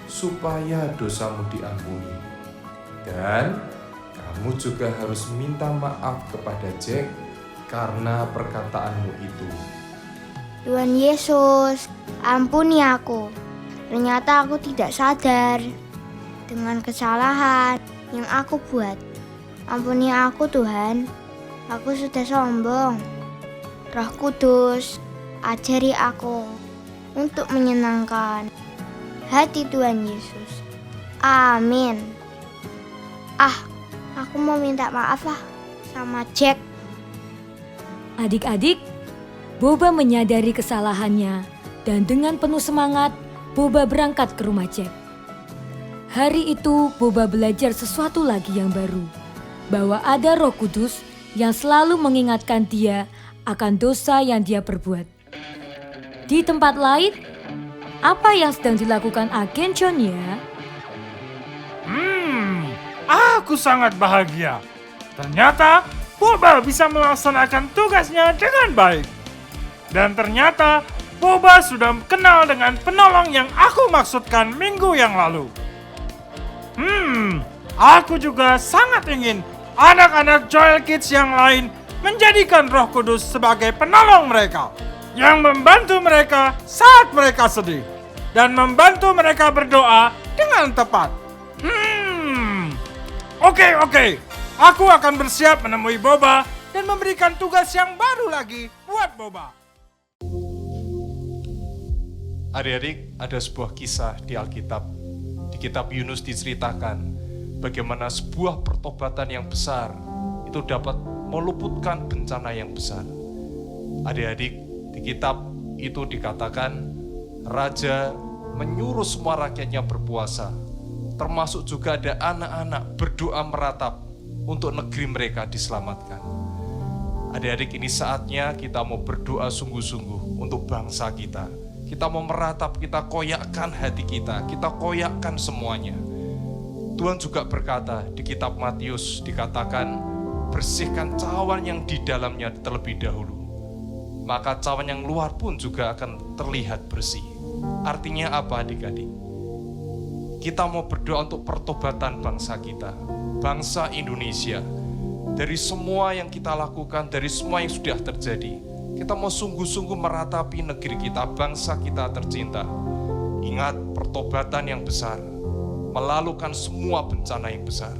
supaya dosamu diampuni. Dan kamu juga harus minta maaf kepada Jack karena perkataanmu itu. Tuhan Yesus, ampuni aku. Ternyata aku tidak sadar dengan kesalahan yang aku buat. Ampuni aku Tuhan, aku sudah sombong. Roh Kudus, ajari aku untuk menyenangkan hati Tuhan Yesus. Amin. Aku mau minta maaf lah sama Jack. Adik-adik, Boba menyadari kesalahannya dan dengan penuh semangat, Boba berangkat ke rumah Jack. Hari itu Boba belajar sesuatu lagi yang baru, bahwa ada Roh Kudus yang selalu mengingatkan dia akan dosa yang dia perbuat. Di tempat lain, apa yang sedang dilakukan Agen John ya? Aku sangat bahagia. Ternyata Boba bisa melaksanakan tugasnya dengan baik. Dan ternyata Boba sudah kenal dengan penolong yang aku maksudkan minggu yang lalu. Aku juga sangat ingin anak-anak Joel Kids yang lain menjadikan Roh Kudus sebagai penolong mereka, yang membantu mereka saat mereka sedih, dan membantu mereka berdoa dengan tepat. Oke. Aku akan bersiap menemui Boba dan memberikan tugas yang baru lagi buat Boba. Adik-adik, ada sebuah kisah di Alkitab. Di kitab Yunus diceritakan bagaimana sebuah pertobatan yang besar itu dapat meluputkan bencana yang besar. Adik-adik, di kitab itu dikatakan raja menyuruh semua rakyatnya berpuasa, termasuk juga ada anak-anak berdoa meratap untuk negeri mereka diselamatkan. Adik-adik, ini saatnya kita mau berdoa sungguh-sungguh untuk bangsa kita. Kita mau meratap, kita koyakkan hati kita koyakkan semuanya. Tuhan juga berkata di kitab Matius dikatakan, bersihkan cawan yang di dalamnya terlebih dahulu, maka cawan yang luar pun juga akan terlihat bersih. Artinya apa adik-adik? Kita mau berdoa untuk pertobatan bangsa kita, bangsa Indonesia. Dari semua yang kita lakukan, dari semua yang sudah terjadi, kita mau sungguh-sungguh meratapi negeri kita, bangsa kita tercinta. Ingat, pertobatan yang besar melalukan semua bencana yang besar.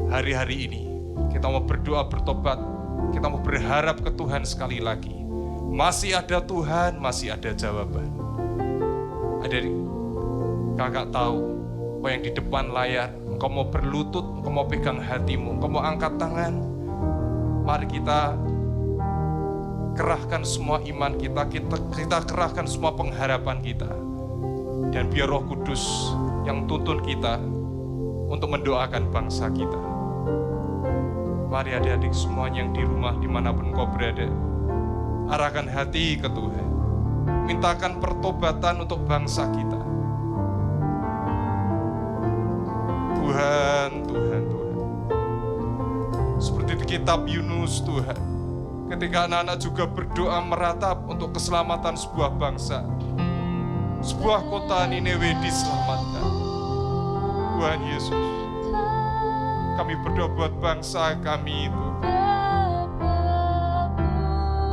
Hari-hari ini kita mau berdoa bertobat, kita mau berharap ke Tuhan sekali lagi. Masih ada Tuhan, masih ada jawaban. Adik, kakak tahu bahwa yang di depan layar, engkau mau berlutut, engkau mau pegang hatimu, engkau mau angkat tangan. Mari kita kerahkan semua iman kita kerahkan semua pengharapan kita. Dan biar Roh Kudus yang tuntun kita untuk mendoakan bangsa kita. Mari adik-adik semuanya yang di rumah dimanapun kau berada, arahkan hati ke Tuhan. Mintakan pertobatan untuk bangsa kita. Tuhan. Seperti di kitab Yunus Tuhan, ketika anak-anak juga berdoa meratap untuk keselamatan sebuah bangsa, sebuah kota Nineve diselamatkan. Tuhan Yesus, kami berdoa buat bangsa kami itu.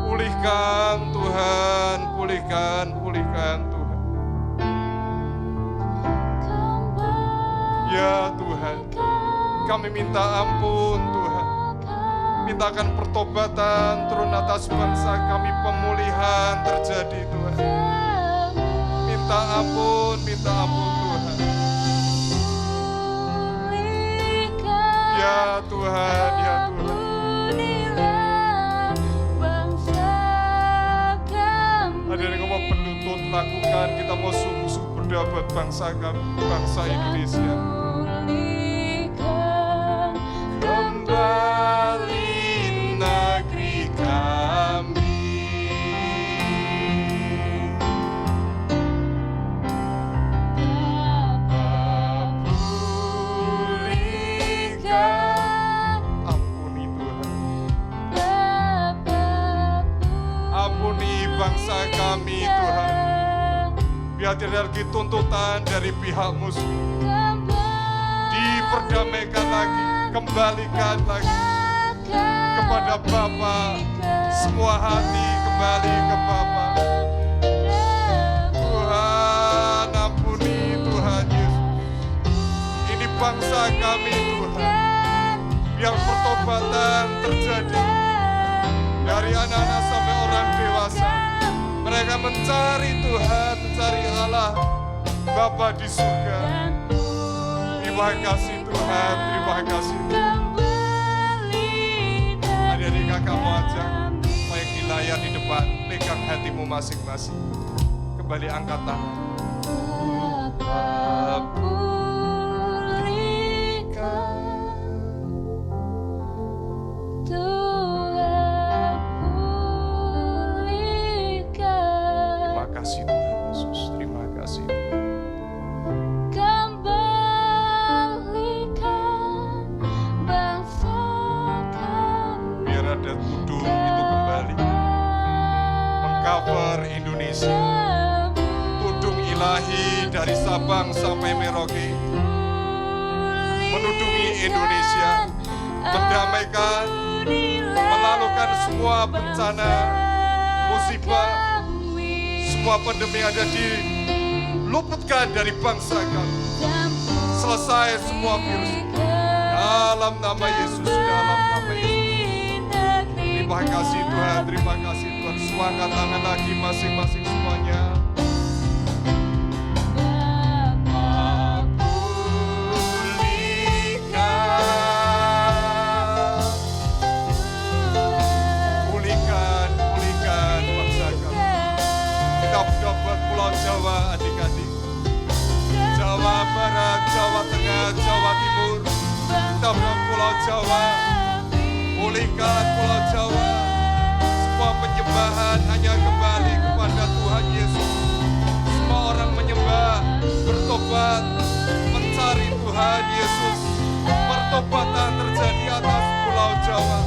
Pulihkan Tuhan, pulihkan Tuhan. Ya Tuhan, kami minta ampun Tuhan. Mintakan pertobatan turun atas bangsa kami, pemulihan terjadi Tuhan. Minta ampun Tuhan. Ya Tuhan, ya Tuhan. Hadirin yang mau berlutut lakukan, kita mau sungguh-sungguh berdoa buat bangsa kami, bangsa Indonesia. Kembali negeri kami, pulihkan. Ampuni Tuhan, ampuni bangsa kami Tuhan. Biar tidak lagi tuntutan dari pihak musuh, diperdamaikan lagi, kembalikan lagi kepada Bapa, semua hati kembali ke Bapa. Tuhan ampuni Tuhan Yesus, ini bangsa kami Tuhan. Biar pertobatan terjadi dari anak-anak sampai orang dewasa. Mereka mencari Tuhan, mencari Allah Bapa di surga. Terima kasih Tuhan, terima kasih Tuhan. Adik-adik kakak mau ajak, baik di layar di depan, pegang hatimu masing-masing. Kembali angkat tangan. Terima kasih Tuhan Yesus, terima kasih. Biar ada tudung itu kembali mengcover Indonesia, tudung ilahi dari Sabang sampai Merauke, menudungi Indonesia, mendamaikan, melalui mengalahkan semua bencana, musibah, semua pandemi ada diluputkan dari bangsa kami. Selesai semua virus dalam nama Yesus, dalam nama Yesus. Terima kasih Tuhan, terima kasih Tuhan. Semua angkat tangan lagi masing-masing semuanya. Pulihkan bangsa kami. Kita sudah buat Pulau Jawa, adik-adik. Jawa Barat, Jawa Tengah, Jawa Timur. Kita buat Pulau Jawa. Pulihkan Pulau Jawa. Semua penyembahan hanya kembali kepada Tuhan Yesus. Semua orang menyembah, bertobat, mencari Tuhan Yesus. Pertobatan terjadi atas Pulau Jawa.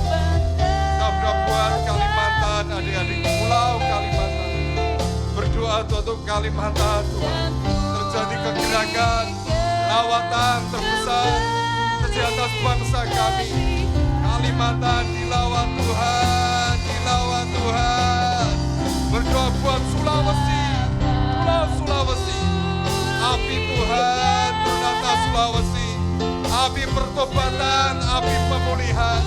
Kita sudah buat Kalimantan, adik-adik. Pulau Kalimantan. Berdoa untuk Kalimantan, Tuhan. Terjadi kegerakan, lawatan terbesar terjadi atas bangsa kami. Kalimantan dilawat Tuhan, dilawat Tuhan. Berdoa buat Sulawesi, Pulau Sulawesi. Api Tuhan turun atas Sulawesi. Api pertobatan, api pemulihan.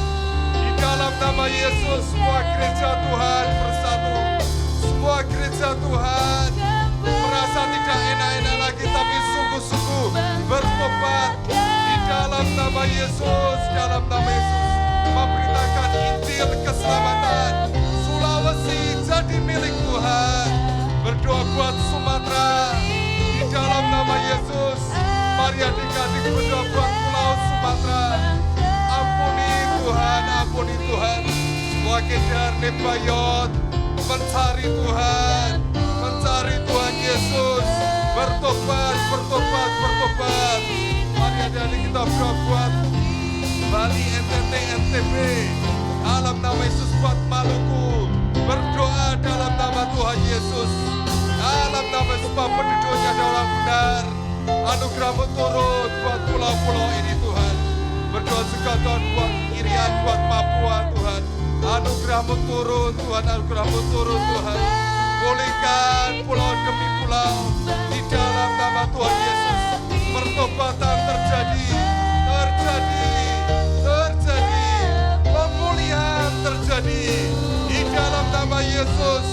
Di dalam nama Yesus, semua gereja Tuhan bersatu. Semua gereja Tuhan merasa tidak enak-enak lagi, tapi sungguh-sungguh bertobat di dalam nama Yesus, dalam nama Yesus. Memberitakan Injil keselamatan. Sulawesi jadi milik Tuhan. Berdoa buat Sumatera di dalam nama Yesus. Mari adik-adik berdoa buat Pulau Sumatera. Ampuni Tuhan, ampuni Tuhan. Semua kedar Nebayot mencari Tuhan, mencari Tuhan Yesus. Bertobat, bertobat, bertobat. Mari adik-adik kita berdoa buat Bali, NTT, NTB. Dalam nama Yesus buat Maluku. Berdoa dalam nama Tuhan Yesus. Dalam nama Yesus penduduknya adalah benar. Anugerah-Mu turun buat pulau-pulau ini Tuhan. Berdoa juga Tuhan buat Irian, buat Papua Tuhan. Anugerah-Mu turun Tuhan, anugerah-Mu turun Tuhan. Pulihkan pulau demi pulau. Di dalam nama Tuhan Yesus. Pertobatan terjadi, terjadi, terjadi. Pemulihan terjadi. Di dalam nama Yesus.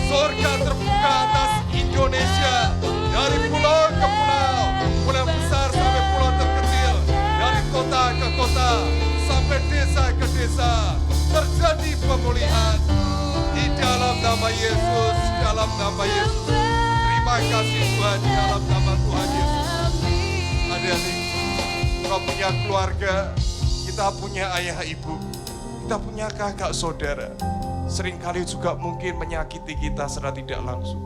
Surga terbuka atas Indonesia. Dari pulau ke pulau. Pulau besar sampai pulau terkecil. Dari kota ke kota. Sampai desa ke desa. Terjadi pemulihan. Di dalam nama Yesus. Dalam nama Yesus. Terima kasih Tuhan. Di dalam nama Tuhan Yesus. Adik-adik, kau punya keluarga. Kita punya ayah ibu. Kita punya kakak saudara. Seringkali juga mungkin menyakiti kita secara tidak langsung.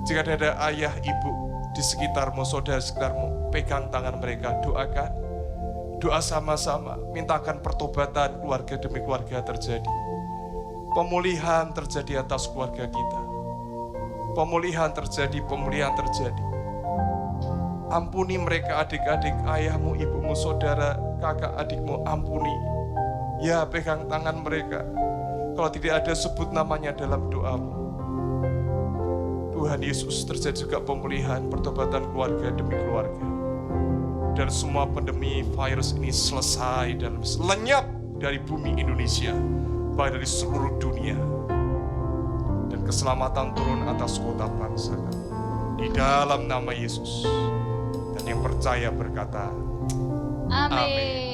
Jika ada ayah, ibu di sekitarmu, saudara sekitarmu, pegang tangan mereka, doakan. Doa sama-sama, mintakan pertobatan keluarga demi keluarga terjadi. Pemulihan terjadi atas keluarga kita. Pemulihan terjadi, pemulihan terjadi. Ampuni mereka adik-adik, ayahmu, ibumu, saudara, kakak, adikmu, ampuni. Ya, pegang tangan mereka. Kalau tidak ada, sebut namanya dalam doamu. Tuhan Yesus, terjadi juga pemulihan, pertobatan keluarga demi keluarga. Dan semua pandemi virus ini selesai dan lenyap dari bumi Indonesia, bahkan dari seluruh dunia. Dan keselamatan turun atas kota bangsa kami. Di dalam nama Yesus. Dan yang percaya berkata, Amin.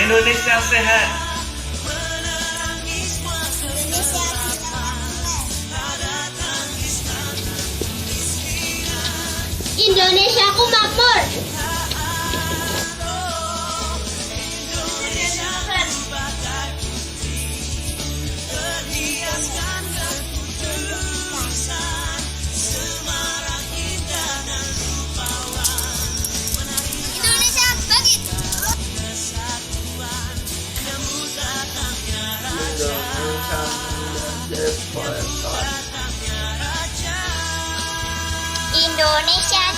Indonesia sehat. Indonesiaku makmur. Indonesia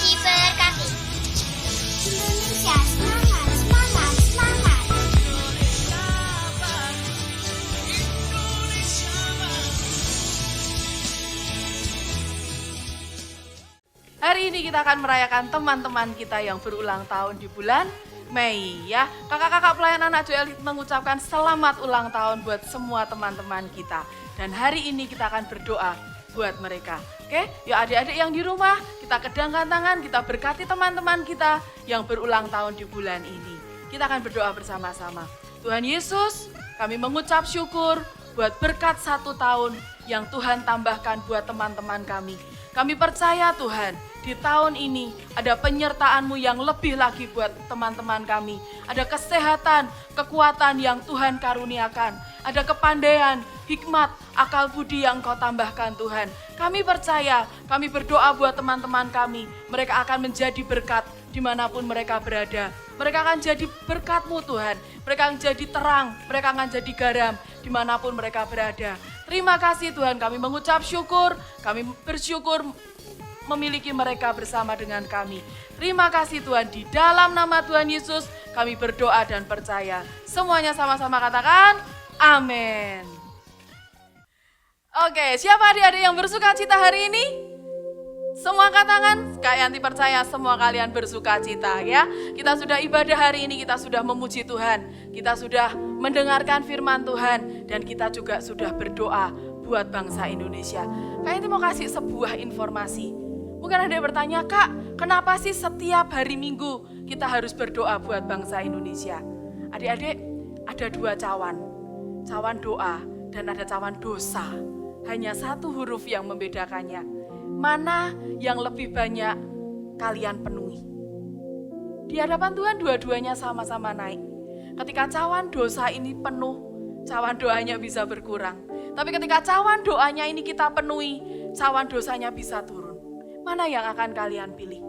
Hari ini kita akan merayakan teman-teman kita yang berulang tahun di bulan Mei ya. Kakak-kakak pelayan anak Joel mengucapkan selamat ulang tahun buat semua teman-teman kita. Dan hari ini kita akan berdoa buat mereka. Oke, yuk adik-adik yang di rumah, kita kedangkan tangan, kita berkati teman-teman kita yang berulang tahun di bulan ini. Kita akan berdoa bersama-sama. Tuhan Yesus, kami mengucap syukur buat berkat 1 tahun yang Tuhan tambahkan buat teman-teman kami. Kami percaya Tuhan, di tahun ini ada penyertaan-Mu yang lebih lagi buat teman-teman kami. Ada kesehatan, kekuatan yang Tuhan karuniakan. Ada kepandaian, hikmat, akal budi yang Kau tambahkan Tuhan. Kami percaya, kami berdoa buat teman-teman kami. Mereka akan menjadi berkat dimanapun mereka berada. Mereka akan jadi berkat-Mu Tuhan. Mereka akan jadi terang, mereka akan jadi garam dimanapun mereka berada. Terima kasih Tuhan, kami mengucap syukur, kami bersyukur memiliki mereka bersama dengan kami. Terima kasih Tuhan, di dalam nama Tuhan Yesus kami berdoa dan percaya. Semuanya sama-sama katakan, amin. Oke, siapa adik-adik yang bersuka cita hari ini? Semua angkat tangan, Kak Yanti percaya semua kalian bersuka cita ya. Kita sudah ibadah hari ini, kita sudah memuji Tuhan. Kita sudah mendengarkan firman Tuhan dan kita juga sudah berdoa buat bangsa Indonesia. Kak Yanti mau kasih sebuah informasi. Mungkin ada yang bertanya, Kak, kenapa sih setiap hari Minggu kita harus berdoa buat bangsa Indonesia? Adik-adik, ada 2 cawan. Cawan doa dan ada cawan dosa. Hanya 1 huruf yang membedakannya. Mana yang lebih banyak kalian penuhi? Di hadapan Tuhan dua-duanya sama-sama naik. Ketika cawan dosa ini penuh, cawan doanya bisa berkurang. Tapi ketika cawan doanya ini kita penuhi, cawan dosanya bisa turun. Mana yang akan kalian pilih?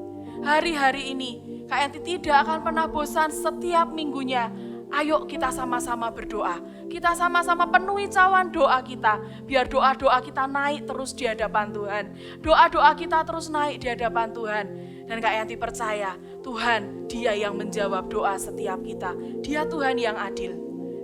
Hari-hari ini, Kak Yanti tidak akan pernah bosan setiap minggunya. Ayo kita sama-sama berdoa. Kita sama-sama penuhi cawan doa kita. Biar doa-doa kita naik terus di hadapan Tuhan. Doa-doa kita terus naik di hadapan Tuhan. Dan Kak Yanti percaya, Tuhan Dia yang menjawab doa setiap kita. Dia Tuhan yang adil.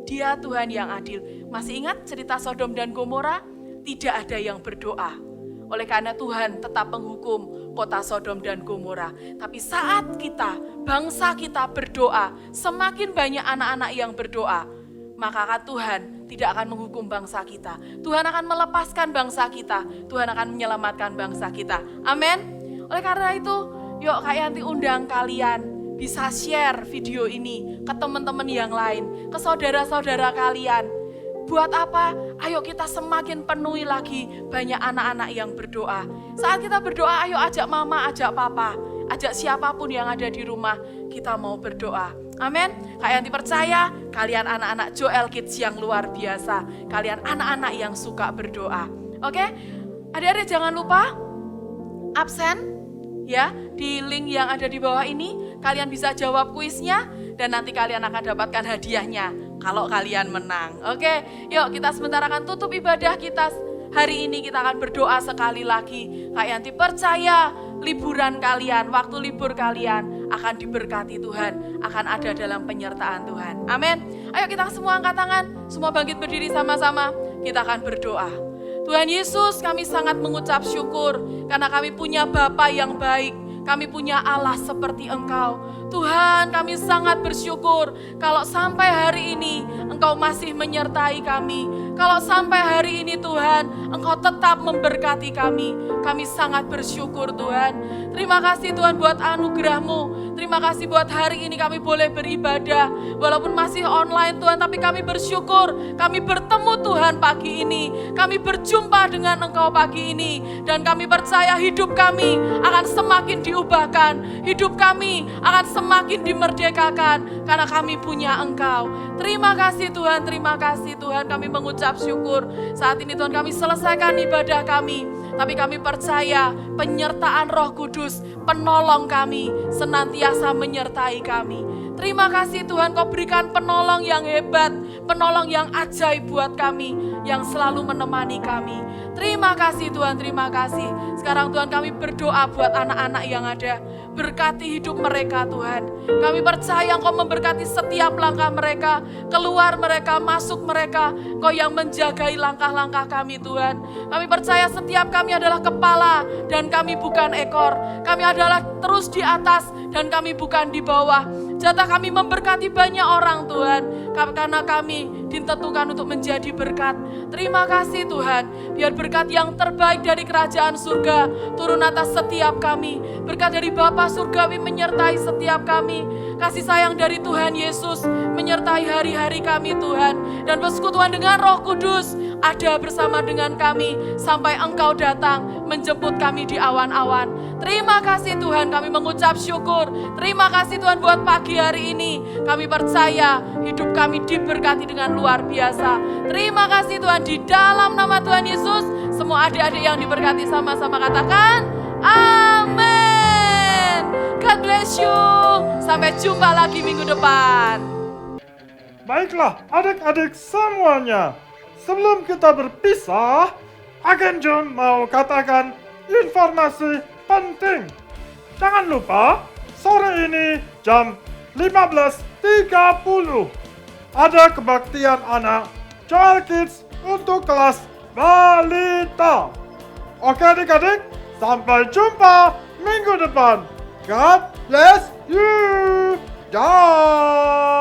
Dia Tuhan yang adil. Masih ingat cerita Sodom dan Gomora? Tidak ada yang berdoa. Oleh karena Tuhan tetap menghukum kota Sodom dan Gomora. Tapi saat kita, bangsa kita berdoa, semakin banyak anak-anak yang berdoa, maka Tuhan tidak akan menghukum bangsa kita. Tuhan akan melepaskan bangsa kita. Tuhan akan menyelamatkan bangsa kita. Amin. Oleh karena itu, yuk Kak Yanti undang kalian bisa share video ini ke teman-teman yang lain, ke saudara-saudara kalian. Buat apa? Ayo kita semakin penuhi lagi banyak anak-anak yang berdoa. Saat kita berdoa, ayo ajak mama, ajak papa, ajak siapapun yang ada di rumah, kita mau berdoa. Amin. Kak Yanti percaya kalian anak-anak Joel Kids yang luar biasa. Kalian anak-anak yang suka berdoa. Oke? Adik-adik jangan lupa absen ya di link yang ada di bawah ini. Kalian bisa jawab kuisnya dan nanti kalian akan dapatkan hadiahnya kalau kalian menang. Oke, yuk kita sebentar akan tutup ibadah kita. Hari ini kita akan berdoa sekali lagi. Kak Yanti percaya liburan kalian, waktu libur kalian akan diberkati Tuhan, akan ada dalam penyertaan Tuhan. Amin. Ayo kita semua angkat tangan, semua bangkit berdiri sama-sama. Kita akan berdoa. Tuhan Yesus, kami sangat mengucap syukur karena kami punya Bapa yang baik. Kami punya Allah seperti Engkau. Tuhan, kami sangat bersyukur kalau sampai hari ini Engkau masih menyertai kami. Kalau sampai hari ini Tuhan, Engkau tetap memberkati kami. Kami sangat bersyukur Tuhan. Terima kasih Tuhan buat anugerah-Mu. Terima kasih buat hari ini kami boleh beribadah. Walaupun masih online Tuhan, tapi kami bersyukur. Kami bertemu Tuhan pagi ini. Kami berjumpa dengan Engkau pagi ini. Dan kami percaya hidup kami akan semakin diubahkan. Hidup kami akan semakin dimerdekakan. Karena kami punya Engkau. Terima kasih Tuhan, terima kasih Tuhan. Kami mengucap syukur. Saat ini Tuhan kami selesaikan ibadah kami. Tapi kami percaya penyertaan Roh Kudus, penolong kami, senantiasa menyertai kami. Terima kasih Tuhan, Kau berikan penolong yang hebat, penolong yang ajaib buat kami, yang selalu menemani kami. Terima kasih Tuhan, terima kasih. Sekarang Tuhan kami berdoa buat anak-anak yang ada. Berkati hidup mereka Tuhan. Kami percaya Engkau memberkati setiap langkah mereka, keluar mereka, masuk mereka. Engkau yang menjagai langkah-langkah kami Tuhan. Kami percaya setiap kami adalah kepala dan kami bukan ekor. Kami adalah terus di atas dan kami bukan di bawah. Jatah kami memberkati banyak orang Tuhan, karena kami ditentukan untuk menjadi berkat. Terima kasih Tuhan, biar berkat yang terbaik dari kerajaan surga turun atas setiap kami. Berkat dari Bapa Surgawi menyertai setiap kami. Kasih sayang dari Tuhan Yesus menyertai hari-hari kami Tuhan. Dan persekutuan dengan Roh Kudus ada bersama dengan kami sampai Engkau datang menjemput kami di awan-awan. Terima kasih Tuhan, kami mengucap syukur. Terima kasih Tuhan buat pagi hari ini. Kami percaya hidup kami diberkati dengan luar biasa. Terima kasih Tuhan, di dalam nama Tuhan Yesus, semua adik-adik yang diberkati sama-sama katakan, amin. God bless you. Sampai jumpa lagi minggu depan. Baiklah adik-adik semuanya, sebelum kita berpisah, Agen John mau katakan informasi penting. Jangan lupa, sore ini jam 15.30 ada kebaktian anak Joel Kids untuk kelas balita. Oke adik-adik, sampai jumpa minggu depan. God bless you. Dah.